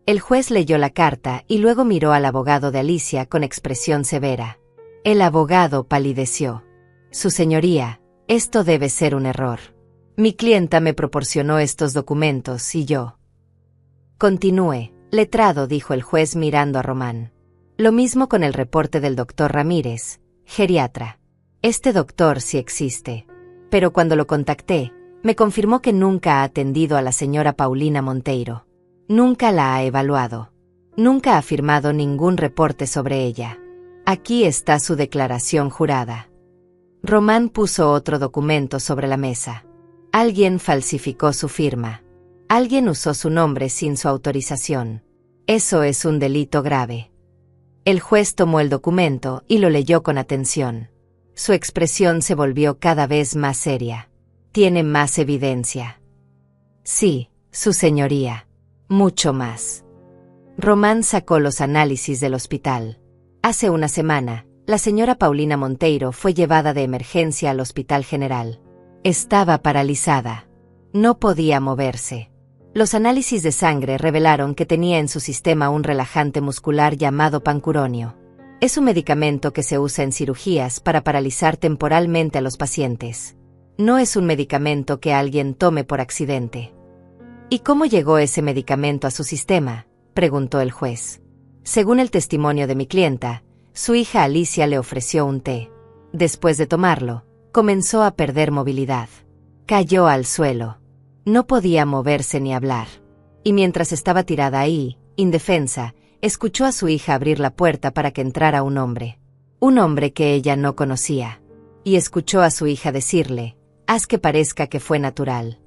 El juez leyó la carta y luego miró al abogado de Alicia con expresión severa. El abogado palideció. Su señoría, esto debe ser un error. Mi clienta me proporcionó estos documentos y yo. Continúe, letrado, dijo el juez mirando a Román. Lo mismo con el reporte del doctor Ramírez, geriatra. Este doctor sí existe. Pero cuando lo contacté, me confirmó que nunca ha atendido a la señora Paulina Monteiro. Nunca la ha evaluado. Nunca ha firmado ningún reporte sobre ella. Aquí está su declaración jurada. Román puso otro documento sobre la mesa. Alguien falsificó su firma. Alguien usó su nombre sin su autorización. Eso es un delito grave. El juez tomó el documento y lo leyó con atención. Su expresión se volvió cada vez más seria. ¿Tiene más evidencia? Sí, su señoría. Mucho más. Román sacó los análisis del hospital. Hace una semana, la señora Paulina Monteiro fue llevada de emergencia al Hospital General. Estaba paralizada. No podía moverse. Los análisis de sangre revelaron que tenía en su sistema un relajante muscular llamado pancuronio. Es un medicamento que se usa en cirugías para paralizar temporalmente a los pacientes. No es un medicamento que alguien tome por accidente. ¿Y cómo llegó ese medicamento a su sistema?, preguntó el juez. Según el testimonio de mi clienta, su hija Alicia le ofreció un té. Después de tomarlo, comenzó a perder movilidad. Cayó al suelo. No podía moverse ni hablar. Y mientras estaba tirada ahí, indefensa, escuchó a su hija abrir la puerta para que entrara un hombre. Un hombre que ella no conocía. Y escuchó a su hija decirle: «Haz que parezca que fue natural».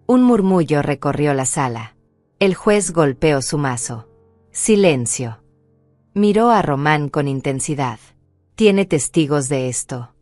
Un murmullo recorrió la sala. El juez golpeó su mazo. Silencio. Miró a Román con intensidad. ¿Tiene testigos de esto?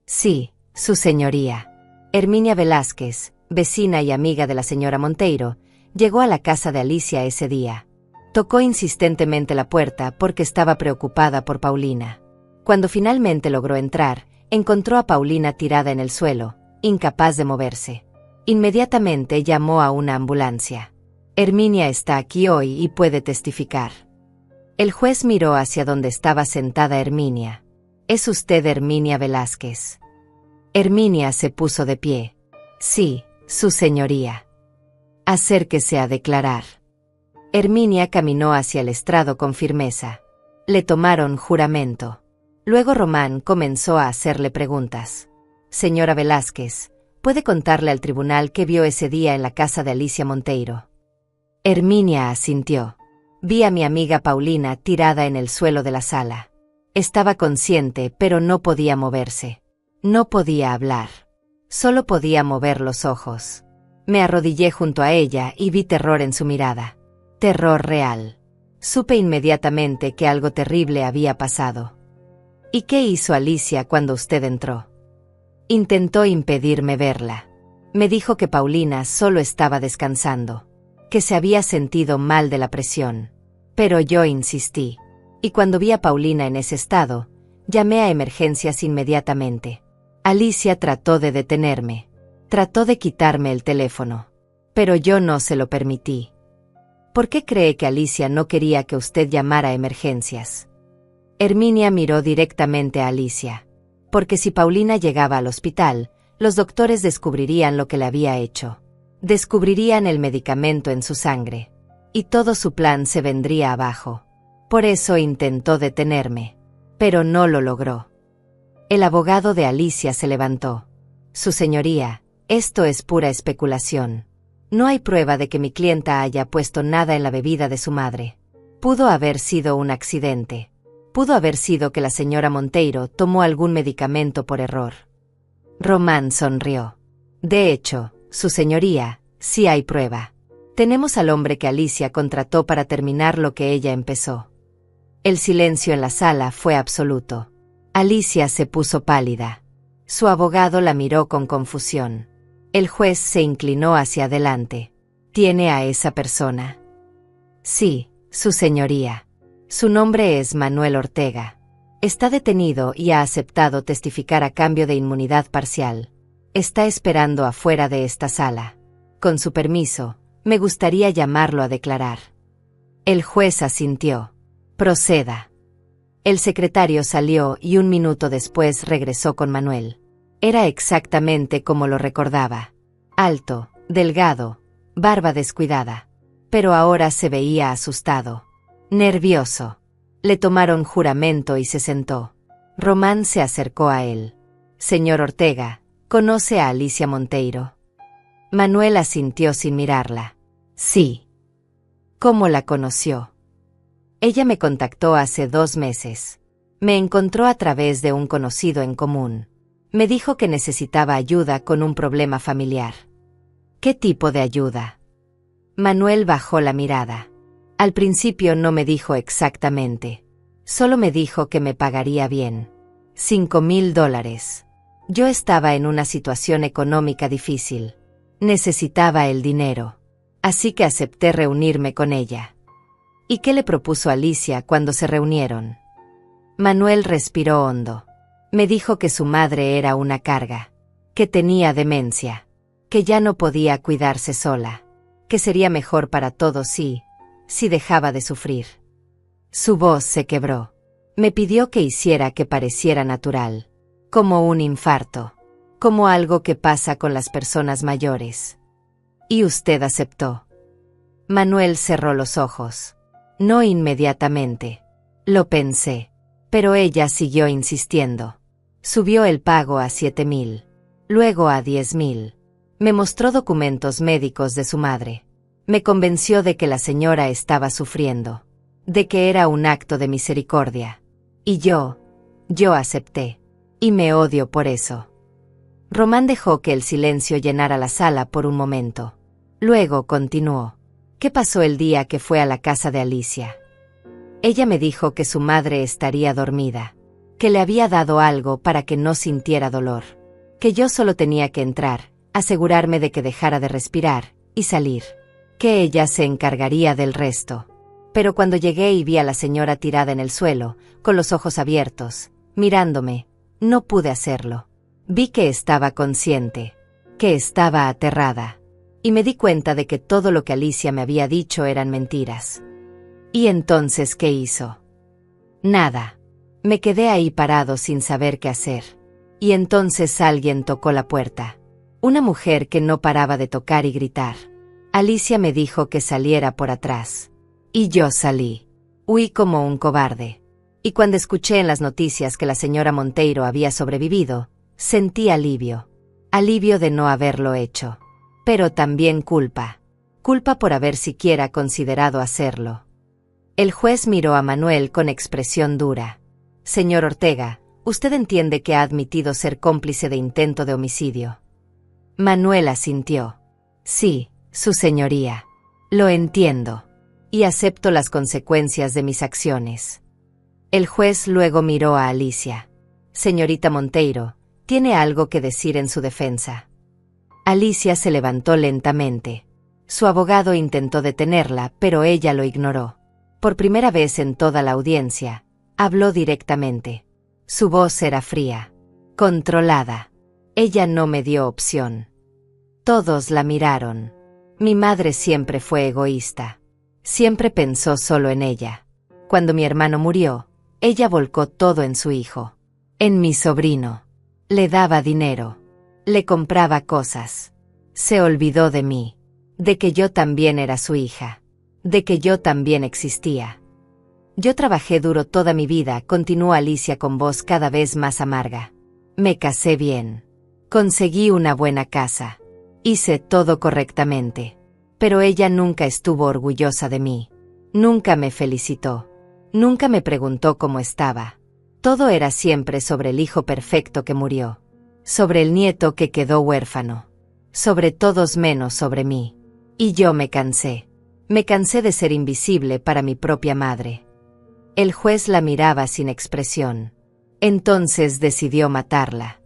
Sí, su señoría. Herminia Velázquez, vecina y amiga de la señora Monteiro, llegó a la casa de Alicia ese día. Tocó insistentemente la puerta porque estaba preocupada por Paulina. Cuando finalmente logró entrar, encontró a Paulina tirada en el suelo, incapaz de moverse. Inmediatamente llamó a una ambulancia. Herminia está aquí hoy y puede testificar. El juez miró hacia donde estaba sentada Herminia. ¿Es usted Herminia Velázquez? Herminia se puso de pie. Sí, su señoría. Acérquese a declarar. Herminia caminó hacia el estrado con firmeza. Le tomaron juramento. Luego Román comenzó a hacerle preguntas. Señora Velázquez, ¿puede contarle al tribunal qué vio ese día en la casa de Alicia Monteiro? Herminia asintió. Vi a mi amiga Paulina tirada en el suelo de la sala. Estaba consciente, pero no podía moverse. No podía hablar. Solo podía mover los ojos. Me arrodillé junto a ella y vi terror en su mirada. Terror real. Supe inmediatamente que algo terrible había pasado. ¿Y qué hizo Alicia cuando usted entró? Intentó impedirme verla. Me dijo que Paulina solo estaba descansando, que se había sentido mal de la presión. Pero yo insistí. Y cuando vi a Paulina en ese estado, llamé a emergencias inmediatamente. Alicia trató de detenerme. Trató de quitarme el teléfono. Pero yo no se lo permití. ¿Por qué cree que Alicia no quería que usted llamara a emergencias? Herminia miró directamente a Alicia. Porque si Paulina llegaba al hospital, los doctores descubrirían lo que le había hecho. Descubrirían el medicamento en su sangre. Y todo su plan se vendría abajo. Por eso intentó detenerme. Pero no lo logró. El abogado de Alicia se levantó. Su señoría, esto es pura especulación. No hay prueba de que mi clienta haya puesto nada en la bebida de su madre. Pudo haber sido un accidente. Pudo haber sido que la señora Monteiro tomó algún medicamento por error. Román sonrió. De hecho, su señoría, sí hay prueba. Tenemos al hombre que Alicia contrató para terminar lo que ella empezó. El silencio en la sala fue absoluto. Alicia se puso pálida. Su abogado la miró con confusión. El juez se inclinó hacia adelante. ¿Tiene a esa persona? Sí, su señoría. Su nombre es Manuel Ortega. Está detenido y ha aceptado testificar a cambio de inmunidad parcial. Está esperando afuera de esta sala. Con su permiso, me gustaría llamarlo a declarar. El juez asintió. Proceda. El secretario salió y un minuto después regresó con Manuel. Era exactamente como lo recordaba. Alto, delgado, barba descuidada. Pero ahora se veía asustado. Nervioso. Le tomaron juramento y se sentó. Román se acercó a él. Señor Ortega, ¿conoce a Alicia Monteiro? Manuel asintió sin mirarla. Sí. ¿Cómo la conoció? Ella me contactó hace 2 meses. Me encontró a través de un conocido en común. Me dijo que necesitaba ayuda con un problema familiar. ¿Qué tipo de ayuda? Manuel bajó la mirada. Al principio no me dijo exactamente. Solo me dijo que me pagaría bien. $5,000. Yo estaba en una situación económica difícil. Necesitaba el dinero. Así que acepté reunirme con ella. ¿Y qué le propuso Alicia cuando se reunieron? Manuel respiró hondo. Me dijo que su madre era una carga, que tenía demencia, que ya no podía cuidarse sola, que sería mejor para todos si dejaba de sufrir. Su voz se quebró. Me pidió que hiciera que pareciera natural, como un infarto, como algo que pasa con las personas mayores. ¿Y usted aceptó? Manuel cerró los ojos. No inmediatamente. Lo pensé. Pero ella siguió insistiendo. Subió el pago a 7,000. Luego a 10,000. Me mostró documentos médicos de su madre. Me convenció de que la señora estaba sufriendo. De que era un acto de misericordia. Y yo acepté. Y me odio por eso. Román dejó que el silencio llenara la sala por un momento. Luego continuó. ¿Qué pasó el día que fue a la casa de Alicia? Ella me dijo que su madre estaría dormida, que le había dado algo para que no sintiera dolor, que yo solo tenía que entrar, asegurarme de que dejara de respirar, y salir, que ella se encargaría del resto. Pero cuando llegué y vi a la señora tirada en el suelo, con los ojos abiertos, mirándome, no pude hacerlo. Vi que estaba consciente, que estaba aterrada, y me di cuenta de que todo lo que Alicia me había dicho eran mentiras. ¿Y entonces qué hizo? Nada. Me quedé ahí parado sin saber qué hacer. Y entonces alguien tocó la puerta. Una mujer que no paraba de tocar y gritar. Alicia me dijo que saliera por atrás. Y yo salí. Huí como un cobarde. Y cuando escuché en las noticias que la señora Monteiro había sobrevivido, sentí alivio. Alivio de no haberlo hecho. Pero también culpa. Culpa por haber siquiera considerado hacerlo. El juez miró a Manuel con expresión dura. Señor Ortega, usted entiende que ha admitido ser cómplice de intento de homicidio. Manuel asintió. Sí, su señoría. Lo entiendo. Y acepto las consecuencias de mis acciones. El juez luego miró a Alicia. Señorita Monteiro, ¿tiene algo que decir en su defensa? Alicia se levantó lentamente. Su abogado intentó detenerla, pero ella lo ignoró. Por primera vez en toda la audiencia, habló directamente. Su voz era fría, controlada. Ella no me dio opción. Todos la miraron. Mi madre siempre fue egoísta. Siempre pensó solo en ella. Cuando mi hermano murió, ella volcó todo en su hijo. En mi sobrino. Le daba dinero. Le compraba cosas. Se olvidó de mí. De que yo también era su hija. De que yo también existía. Yo trabajé duro toda mi vida, continuó Alicia con voz cada vez más amarga. Me casé bien. Conseguí una buena casa. Hice todo correctamente. Pero ella nunca estuvo orgullosa de mí. Nunca me felicitó. Nunca me preguntó cómo estaba. Todo era siempre sobre el hijo perfecto que murió. Sobre el nieto que quedó huérfano. Sobre todos menos sobre mí. Y yo me cansé. Me cansé de ser invisible para mi propia madre. El juez la miraba sin expresión. Entonces decidió matarla.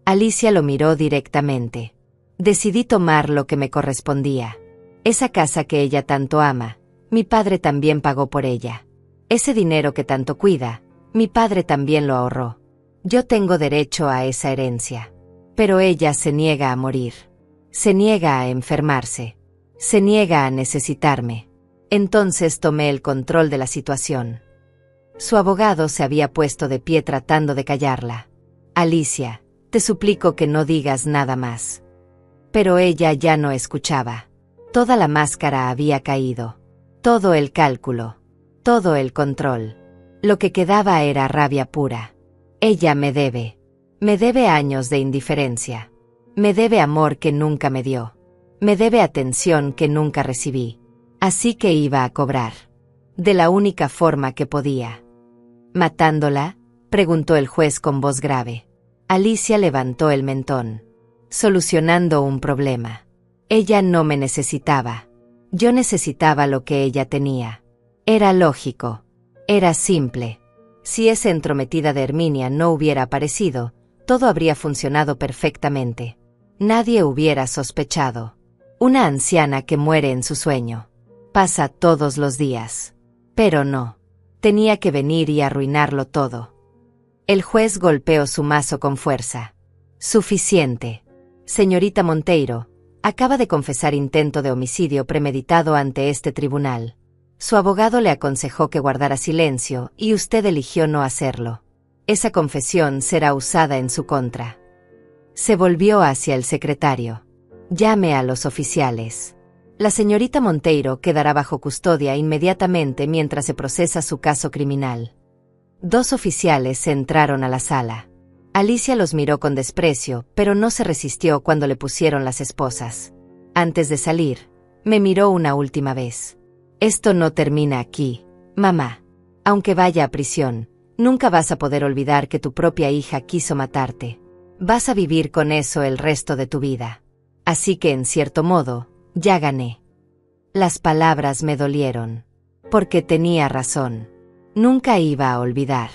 Alicia lo miró directamente. Decidí tomar lo que me correspondía. Esa casa que ella tanto ama, mi padre también pagó por ella. Ese dinero que tanto cuida, mi padre también lo ahorró. Yo tengo derecho a esa herencia. Pero ella se niega a morir. Se niega a enfermarse. Se niega a necesitarme. Entonces tomé el control de la situación. Su abogado se había puesto de pie tratando de callarla. Alicia, te suplico que no digas nada más. Pero ella ya no escuchaba. Toda la máscara había caído. Todo el cálculo. Todo el control. Lo que quedaba era rabia pura. Ella me debe. Me debe años de indiferencia. Me debe amor que nunca me dio. Me debe atención que nunca recibí. Así que iba a cobrar. De la única forma que podía. ¿Matándola?, preguntó el juez con voz grave. Alicia levantó el mentón. Solucionando un problema. Ella no me necesitaba. Yo necesitaba lo que ella tenía. Era lógico. Era simple. Si esa entrometida de Herminia no hubiera aparecido, todo habría funcionado perfectamente. Nadie hubiera sospechado. Una anciana que muere en su sueño. Pasa todos los días. Pero no. Tenía que venir y arruinarlo todo. El juez golpeó su mazo con fuerza. Suficiente. Señorita Monteiro, acaba de confesar intento de homicidio premeditado ante este tribunal. Su abogado le aconsejó que guardara silencio y usted eligió no hacerlo. Esa confesión será usada en su contra. Se volvió hacia el secretario. Llame a los oficiales. La señorita Monteiro quedará bajo custodia inmediatamente mientras se procesa su caso criminal. 2 oficiales entraron a la sala. Alicia los miró con desprecio, pero no se resistió cuando le pusieron las esposas. Antes de salir, me miró una última vez. Esto no termina aquí, mamá. Aunque vaya a prisión, nunca vas a poder olvidar que tu propia hija quiso matarte. Vas a vivir con eso el resto de tu vida. Así que, en cierto modo, ya gané. Las palabras me dolieron. Porque tenía razón. Nunca iba a olvidar.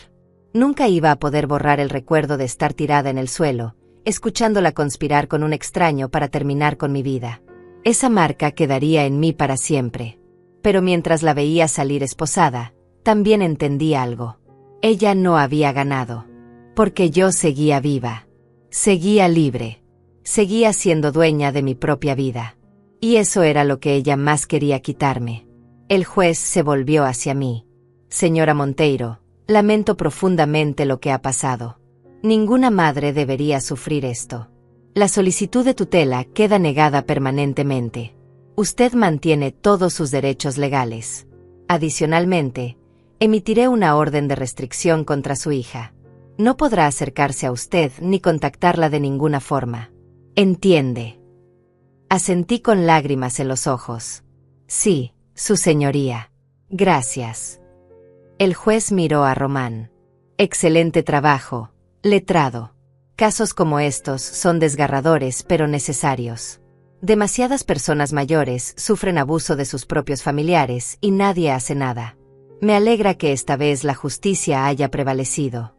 Nunca iba a poder borrar el recuerdo de estar tirada en el suelo, escuchándola conspirar con un extraño para terminar con mi vida. Esa marca quedaría en mí para siempre. Pero mientras la veía salir esposada, también entendí algo. Ella no había ganado. Porque yo seguía viva. Seguía libre. Seguía siendo dueña de mi propia vida. Y eso era lo que ella más quería quitarme. El juez se volvió hacia mí. Señora Monteiro, lamento profundamente lo que ha pasado. Ninguna madre debería sufrir esto. La solicitud de tutela queda negada permanentemente. Usted mantiene todos sus derechos legales. Adicionalmente, emitiré una orden de restricción contra su hija. No podrá acercarse a usted ni contactarla de ninguna forma. ¿Entiende? Asentí con lágrimas en los ojos. Sí, su señoría. Gracias. El juez miró a Román. Excelente trabajo, letrado. Casos como estos son desgarradores pero necesarios. Demasiadas personas mayores sufren abuso de sus propios familiares y nadie hace nada. Me alegra que esta vez la justicia haya prevalecido.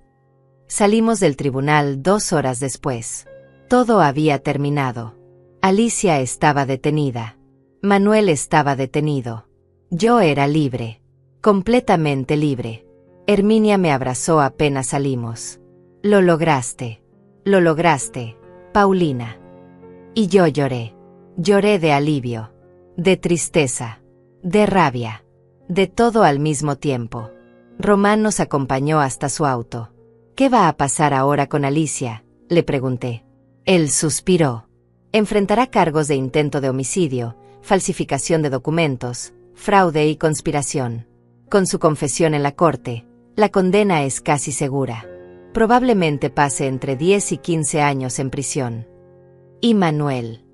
Salimos del tribunal 2 horas después. Todo había terminado. Alicia estaba detenida. Manuel estaba detenido. Yo era libre. Completamente libre. Herminia me abrazó apenas salimos. Lo lograste. Lo lograste, Paulina. Y yo lloré. Lloré de alivio. De tristeza. De rabia. De todo al mismo tiempo. Román nos acompañó hasta su auto. ¿Qué va a pasar ahora con Alicia?, le pregunté. Él suspiró. Enfrentará cargos de intento de homicidio, falsificación de documentos, fraude y conspiración. Con su confesión en la corte, la condena es casi segura. Probablemente pase entre 10 y 15 años en prisión. ¿Y Manuel?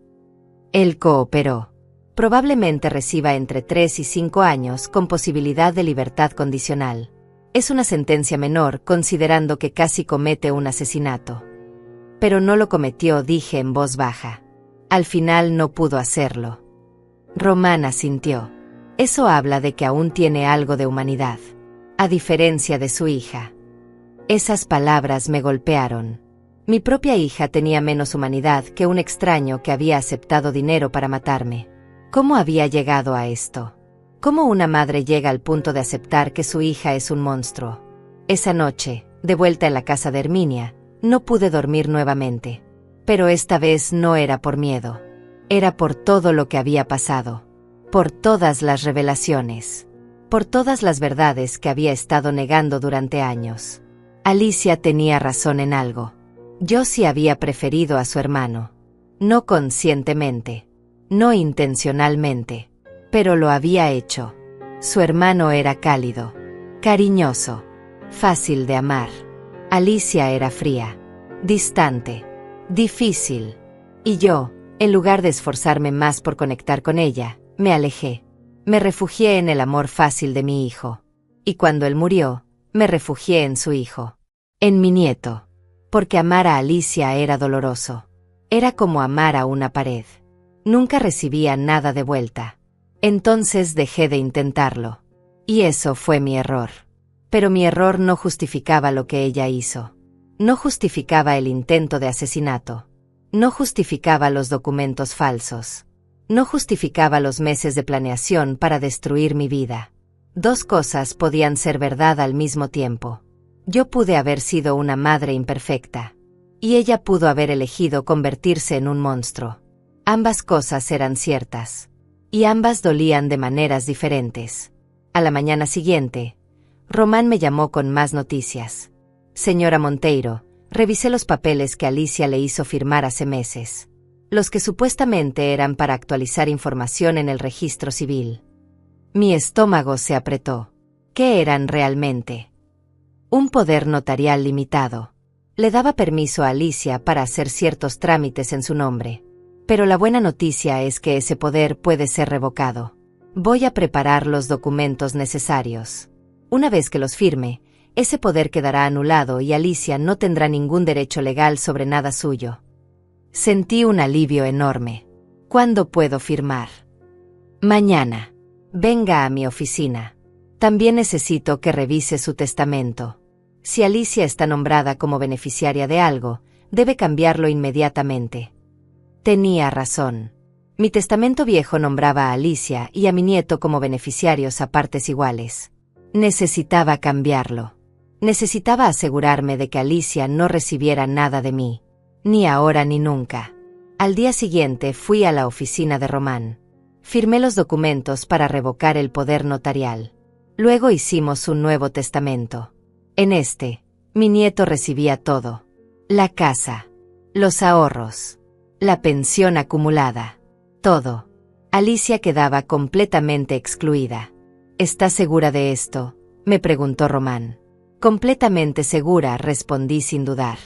Él cooperó. Probablemente reciba entre 3 y 5 años con posibilidad de libertad condicional. Es una sentencia menor considerando que casi comete un asesinato. Pero no lo cometió, dije en voz baja. Al final no pudo hacerlo. Román asintió. Eso habla de que aún tiene algo de humanidad. A diferencia de su hija. Esas palabras me golpearon. Mi propia hija tenía menos humanidad que un extraño que había aceptado dinero para matarme. ¿Cómo había llegado a esto? ¿Cómo una madre llega al punto de aceptar que su hija es un monstruo? Esa noche, de vuelta en la casa de Herminia, no pude dormir nuevamente. Pero esta vez no era por miedo. Era por todo lo que había pasado. Por todas las revelaciones. Por todas las verdades que había estado negando durante años. Alicia tenía razón en algo. Yo sí había preferido a su hermano. No conscientemente. No intencionalmente. Pero lo había hecho. Su hermano era cálido. Cariñoso. Fácil de amar. Alicia era fría. Distante. Difícil. Y yo, en lugar de esforzarme más por conectar con ella, me alejé. Me refugié en el amor fácil de mi hijo. Y cuando él murió, me refugié en su hijo. En mi nieto. Porque amar a Alicia era doloroso. Era como amar a una pared. Nunca recibía nada de vuelta. Entonces dejé de intentarlo. Y eso fue mi error. Pero mi error no justificaba lo que ella hizo. No justificaba el intento de asesinato. No justificaba los documentos falsos. No justificaba los meses de planeación para destruir mi vida. Dos cosas podían ser verdad al mismo tiempo. Yo pude haber sido una madre imperfecta. Y ella pudo haber elegido convertirse en un monstruo. Ambas cosas eran ciertas. Y ambas dolían de maneras diferentes. A la mañana siguiente, Román me llamó con más noticias. Señora Monteiro, revisé los papeles que Alicia le hizo firmar hace meses. Los que supuestamente eran para actualizar información en el registro civil. Mi estómago se apretó. ¿Qué eran realmente? Un poder notarial limitado. Le daba permiso a Alicia para hacer ciertos trámites en su nombre. Pero la buena noticia es que ese poder puede ser revocado. Voy a preparar los documentos necesarios. Una vez que los firme, ese poder quedará anulado y Alicia no tendrá ningún derecho legal sobre nada suyo. Sentí un alivio enorme. ¿Cuándo puedo firmar? Mañana. Venga a mi oficina. También necesito que revise su testamento. Si Alicia está nombrada como beneficiaria de algo, debe cambiarlo inmediatamente. Tenía razón. Mi testamento viejo nombraba a Alicia y a mi nieto como beneficiarios a partes iguales. Necesitaba cambiarlo. Necesitaba asegurarme de que Alicia no recibiera nada de mí. Ni ahora ni nunca. Al día siguiente fui a la oficina de Román. Firmé los documentos para revocar el poder notarial. Luego hicimos un nuevo testamento. En este, mi nieto recibía todo. La casa. Los ahorros. La pensión acumulada. Todo. Alicia quedaba completamente excluida. ¿Estás segura de esto?, me preguntó Román. Completamente segura, respondí sin dudar.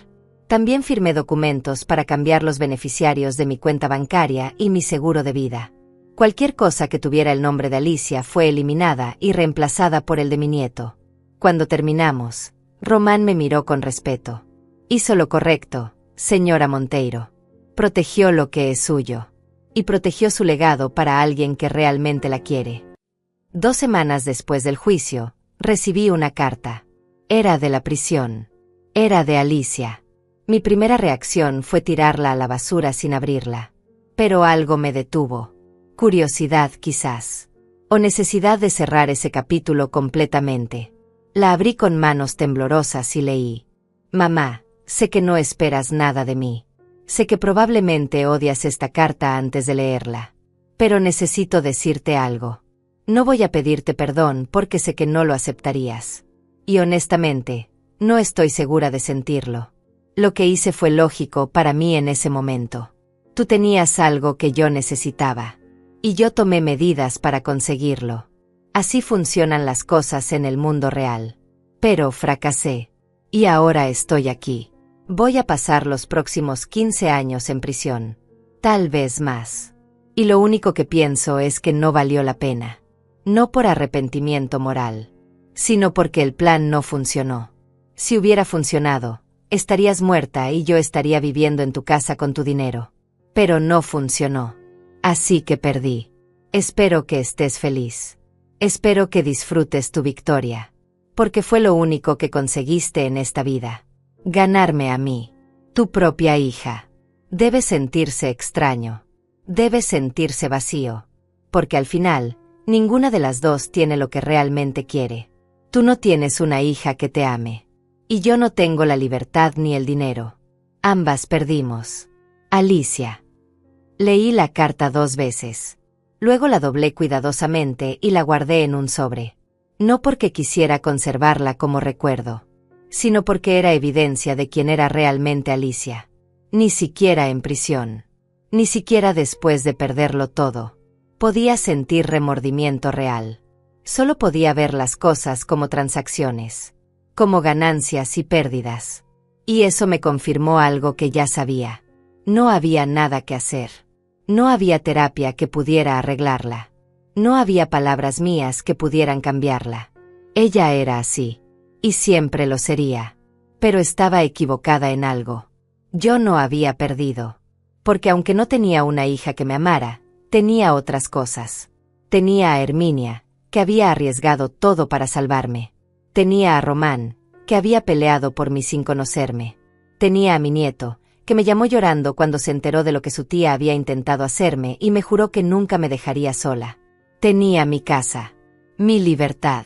También firmé documentos para cambiar los beneficiarios de mi cuenta bancaria y mi seguro de vida. Cualquier cosa que tuviera el nombre de Alicia fue eliminada y reemplazada por el de mi nieto. Cuando terminamos, Román me miró con respeto. Hizo lo correcto, señora Monteiro. Protegió lo que es suyo. Y protegió su legado para alguien que realmente la quiere. 2 semanas después del juicio, recibí una carta. Era de la prisión. Era de Alicia. Mi primera reacción fue tirarla a la basura sin abrirla. Pero algo me detuvo. Curiosidad quizás. O necesidad de cerrar ese capítulo completamente. La abrí con manos temblorosas y leí. Mamá, sé que no esperas nada de mí. Sé que probablemente odias esta carta antes de leerla. Pero necesito decirte algo. No voy a pedirte perdón porque sé que no lo aceptarías. Y honestamente, no estoy segura de sentirlo. Lo que hice fue lógico para mí en ese momento. Tú tenías algo que yo necesitaba. Y yo tomé medidas para conseguirlo. Así funcionan las cosas en el mundo real. Pero fracasé. Y ahora estoy aquí. Voy a pasar los próximos 15 años en prisión. Tal vez más. Y lo único que pienso es que no valió la pena. No por arrepentimiento moral, sino porque el plan no funcionó. Si hubiera funcionado, estarías muerta y yo estaría viviendo en tu casa con tu dinero. Pero no funcionó. Así que perdí. Espero que estés feliz. Espero que disfrutes tu victoria. Porque fue lo único que conseguiste en esta vida. Ganarme a mí. Tu propia hija. Debe sentirse extraño. Debe sentirse vacío. Porque al final, ninguna de las dos tiene lo que realmente quiere. Tú no tienes una hija que te ame. Y yo no tengo la libertad ni el dinero. Ambas perdimos. Alicia. Leí la carta 2 veces. Luego la doblé cuidadosamente y la guardé en un sobre. No porque quisiera conservarla como recuerdo, sino porque era evidencia de quién era realmente Alicia. Ni siquiera en prisión. Ni siquiera después de perderlo todo. Podía sentir remordimiento real. Solo podía ver las cosas como transacciones. Como ganancias y pérdidas. Y eso me confirmó algo que ya sabía. No había nada que hacer. No había terapia que pudiera arreglarla. No había palabras mías que pudieran cambiarla. Ella era así. Y siempre lo sería. Pero estaba equivocada en algo. Yo no había perdido. Porque aunque no tenía una hija que me amara, tenía otras cosas. Tenía a Herminia, que había arriesgado todo para salvarme. Tenía a Román, que había peleado por mí sin conocerme. Tenía a mi nieto, que me llamó llorando cuando se enteró de lo que su tía había intentado hacerme y me juró que nunca me dejaría sola. Tenía mi casa, mi libertad,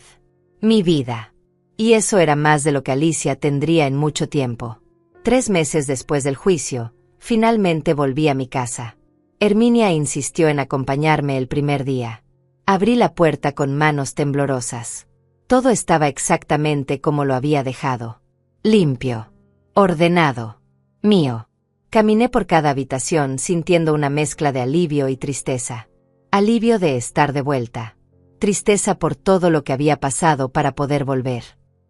mi vida. Y eso era más de lo que Alicia tendría en mucho tiempo. 3 meses después del juicio, finalmente volví a mi casa. Herminia insistió en acompañarme el primer día. Abrí la puerta con manos temblorosas. Todo estaba exactamente como lo había dejado. Limpio. Ordenado. Mío. Caminé por cada habitación sintiendo una mezcla de alivio y tristeza. Alivio de estar de vuelta. Tristeza por todo lo que había pasado para poder volver.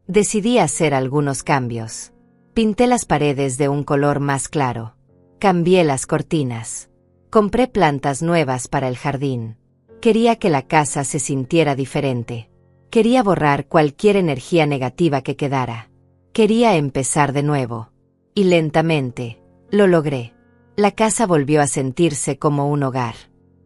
Decidí hacer algunos cambios. Pinté las paredes de un color más claro. Cambié las cortinas. Compré plantas nuevas para el jardín. Quería que la casa se sintiera diferente. Quería borrar cualquier energía negativa que quedara. Quería empezar de nuevo. Y lentamente, lo logré. La casa volvió a sentirse como un hogar.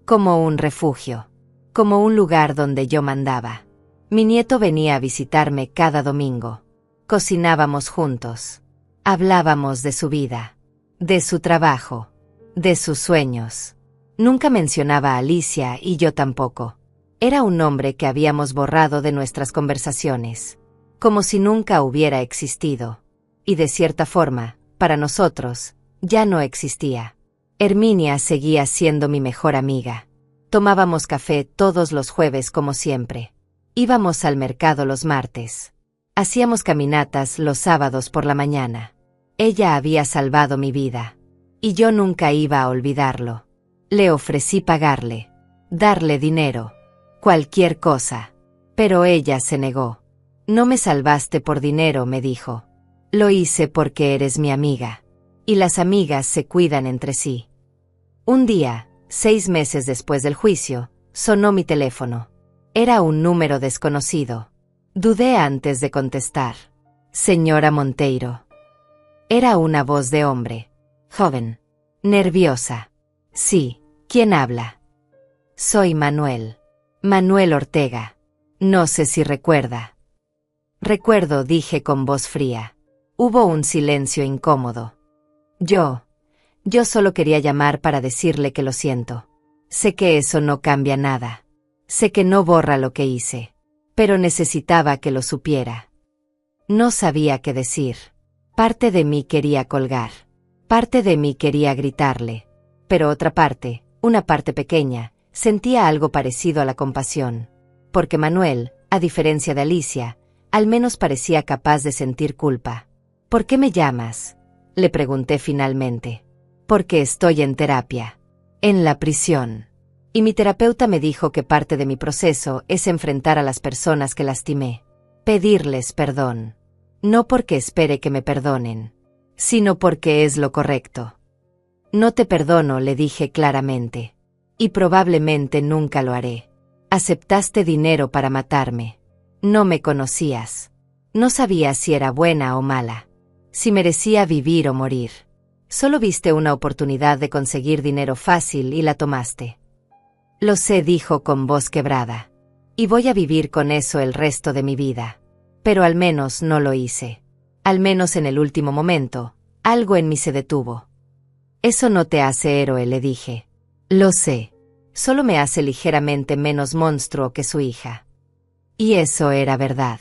Como un refugio. Como un lugar donde yo mandaba. Mi nieto venía a visitarme cada domingo. Cocinábamos juntos. Hablábamos de su vida. De su trabajo. De sus sueños. Nunca mencionaba a Alicia y yo tampoco. Era un nombre que habíamos borrado de nuestras conversaciones. Como si nunca hubiera existido. Y de cierta forma, para nosotros, ya no existía. Herminia seguía siendo mi mejor amiga. Tomábamos café todos los jueves como siempre. Íbamos al mercado los martes. Hacíamos caminatas los sábados por la mañana. Ella había salvado mi vida. Y yo nunca iba a olvidarlo. Le ofrecí pagarle. Darle dinero. Cualquier cosa. Pero ella se negó. No me salvaste por dinero, me dijo. Lo hice porque eres mi amiga. Y las amigas se cuidan entre sí. Un día, 6 meses después del juicio, sonó mi teléfono. Era un número desconocido. Dudé antes de contestar. Señora Monteiro. Era una voz de hombre. Joven. Nerviosa. Sí, ¿quién habla? Soy Manuel. Manuel Ortega. No sé si recuerda. Recuerdo, dije con voz fría. Hubo un silencio incómodo. Yo solo quería llamar para decirle que lo siento. Sé que eso no cambia nada. Sé que no borra lo que hice. Pero necesitaba que lo supiera. No sabía qué decir. Parte de mí quería colgar. Parte de mí quería gritarle. Pero otra parte, una parte pequeña, sentía algo parecido a la compasión. Porque Manuel, a diferencia de Alicia, al menos parecía capaz de sentir culpa. ¿Por qué me llamas?, le pregunté finalmente. Porque estoy en terapia. En la prisión. Y mi terapeuta me dijo que parte de mi proceso es enfrentar a las personas que lastimé. Pedirles perdón. No porque espere que me perdonen, sino porque es lo correcto. No te perdono, le dije claramente. Y probablemente nunca lo haré. Aceptaste dinero para matarme. No me conocías. No sabías si era buena o mala. Si merecía vivir o morir. Solo viste una oportunidad de conseguir dinero fácil y la tomaste. Lo sé, dijo con voz quebrada. Y voy a vivir con eso el resto de mi vida. Pero al menos no lo hice. Al menos en el último momento, algo en mí se detuvo. Eso no te hace héroe, le dije. Lo sé. Solo me hace ligeramente menos monstruo que su hija. Y eso era verdad.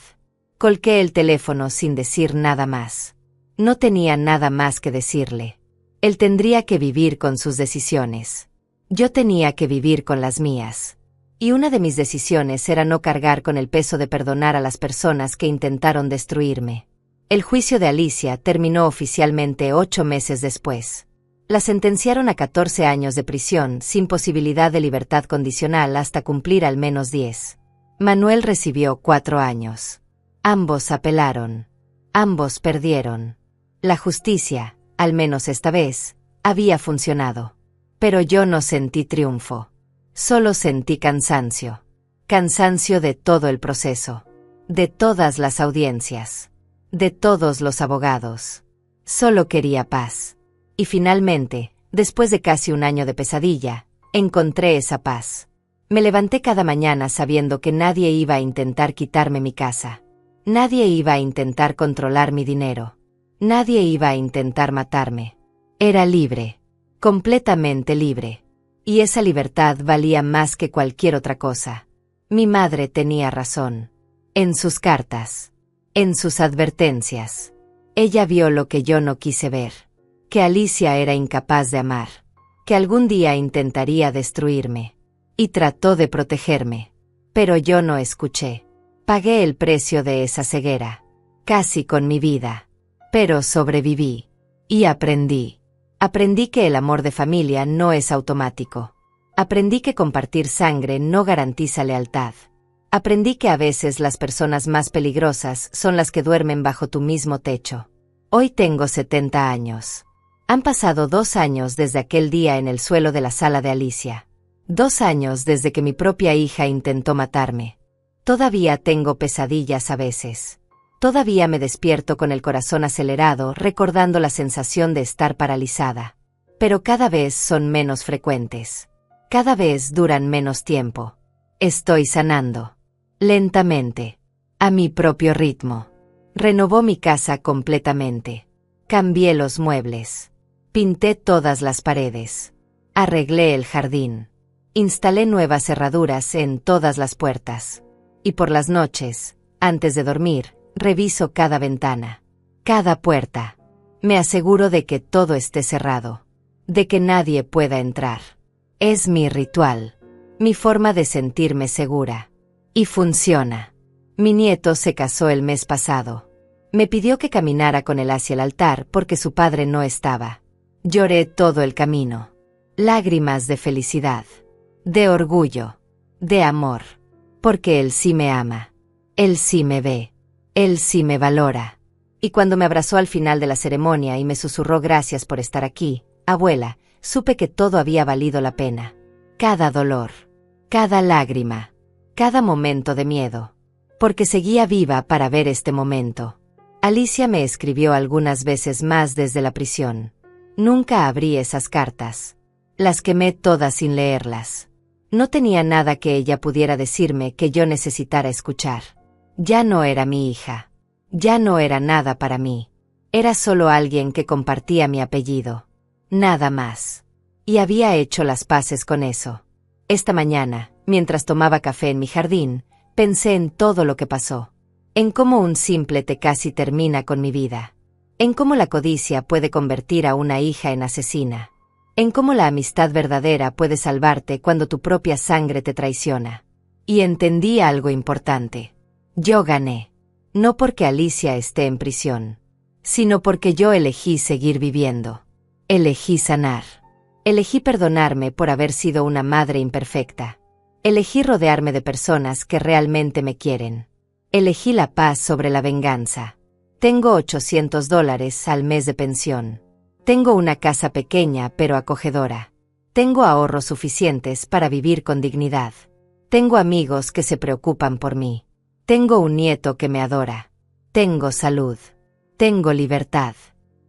Colgué el teléfono sin decir nada más. No tenía nada más que decirle. Él tendría que vivir con sus decisiones. Yo tenía que vivir con las mías. Y una de mis decisiones era no cargar con el peso de perdonar a las personas que intentaron destruirme. El juicio de Alicia terminó oficialmente 8 meses después. La sentenciaron a 14 años de prisión sin posibilidad de libertad condicional hasta cumplir al menos 10. Manuel recibió 4 años. Ambos apelaron. Ambos perdieron. La justicia, al menos esta vez, había funcionado. Pero yo no sentí triunfo. Solo sentí cansancio. Cansancio de todo el proceso. De todas las audiencias. De todos los abogados. Solo quería paz. Y finalmente, después de casi un año de pesadilla, encontré esa paz. Me levanté cada mañana sabiendo que nadie iba a intentar quitarme mi casa. Nadie iba a intentar controlar mi dinero. Nadie iba a intentar matarme. Era libre. Completamente libre. Y esa libertad valía más que cualquier otra cosa. Mi madre tenía razón. En sus cartas. En sus advertencias. Ella vio lo que yo no quise ver. Que Alicia era incapaz de amar. Que algún día intentaría destruirme. Y trató de protegerme. Pero yo no escuché. Pagué el precio de esa ceguera. Casi con mi vida. Pero sobreviví. Y aprendí. Aprendí que el amor de familia no es automático. Aprendí que compartir sangre no garantiza lealtad. Aprendí que a veces las personas más peligrosas son las que duermen bajo tu mismo techo. Hoy tengo 70 años. Han pasado 2 años desde aquel día en el suelo de la sala de Alicia. 2 años desde que mi propia hija intentó matarme. Todavía tengo pesadillas a veces. Todavía me despierto con el corazón acelerado recordando la sensación de estar paralizada. Pero cada vez son menos frecuentes. Cada vez duran menos tiempo. Estoy sanando. Lentamente. A mi propio ritmo. Renovó mi casa completamente. Cambié los muebles. Pinté todas las paredes. Arreglé el jardín. Instalé nuevas cerraduras en todas las puertas. Y por las noches, antes de dormir, reviso cada ventana, cada puerta. Me aseguro de que todo esté cerrado, de que nadie pueda entrar. Es mi ritual, mi forma de sentirme segura. Y funciona. Mi nieto se casó el mes pasado. Me pidió que caminara con él hacia el altar porque su padre no estaba. Lloré todo el camino. Lágrimas de felicidad, de orgullo, de amor. Porque él sí me ama. Él sí me ve. Él sí me valora. Y cuando me abrazó al final de la ceremonia y me susurró gracias por estar aquí, abuela, supe que todo había valido la pena. Cada dolor, cada lágrima, cada momento de miedo. Porque seguía viva para ver este momento. Alicia me escribió algunas veces más desde la prisión. Nunca abrí esas cartas. Las quemé todas sin leerlas. No tenía nada que ella pudiera decirme que yo necesitara escuchar. Ya no era mi hija. Ya no era nada para mí. Era solo alguien que compartía mi apellido. Nada más. Y había hecho las paces con eso. Esta mañana, mientras tomaba café en mi jardín, pensé en todo lo que pasó. En cómo un simple té casi termina con mi vida. En cómo la codicia puede convertir a una hija en asesina. En cómo la amistad verdadera puede salvarte cuando tu propia sangre te traiciona. Y entendí algo importante. Yo gané. No porque Alicia esté en prisión, sino porque yo elegí seguir viviendo. Elegí sanar. Elegí perdonarme por haber sido una madre imperfecta. Elegí rodearme de personas que realmente me quieren. Elegí la paz sobre la venganza. Tengo $800 al mes de pensión. Tengo una casa pequeña pero acogedora. Tengo ahorros suficientes para vivir con dignidad. Tengo amigos que se preocupan por mí. Tengo un nieto que me adora. Tengo salud. Tengo libertad.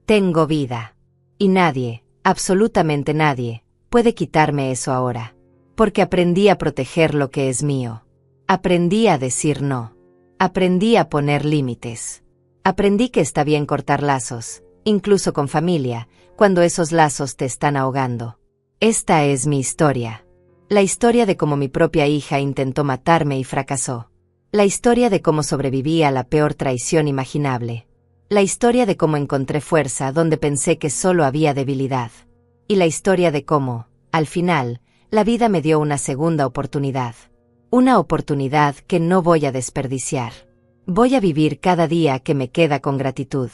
Tengo vida. Y nadie, absolutamente nadie, puede quitarme eso ahora. Porque aprendí a proteger lo que es mío. Aprendí a decir no. Aprendí a poner límites. Aprendí que está bien cortar lazos, incluso con familia, cuando esos lazos te están ahogando. Esta es mi historia. La historia de cómo mi propia hija intentó matarme y fracasó. La historia de cómo sobreviví a la peor traición imaginable. La historia de cómo encontré fuerza donde pensé que solo había debilidad. Y la historia de cómo, al final, la vida me dio una segunda oportunidad. Una oportunidad que no voy a desperdiciar. Voy a vivir cada día que me queda con gratitud.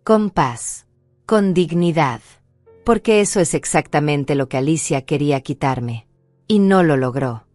Con paz. Con dignidad. Porque eso es exactamente lo que Alicia quería quitarme. Y no lo logró.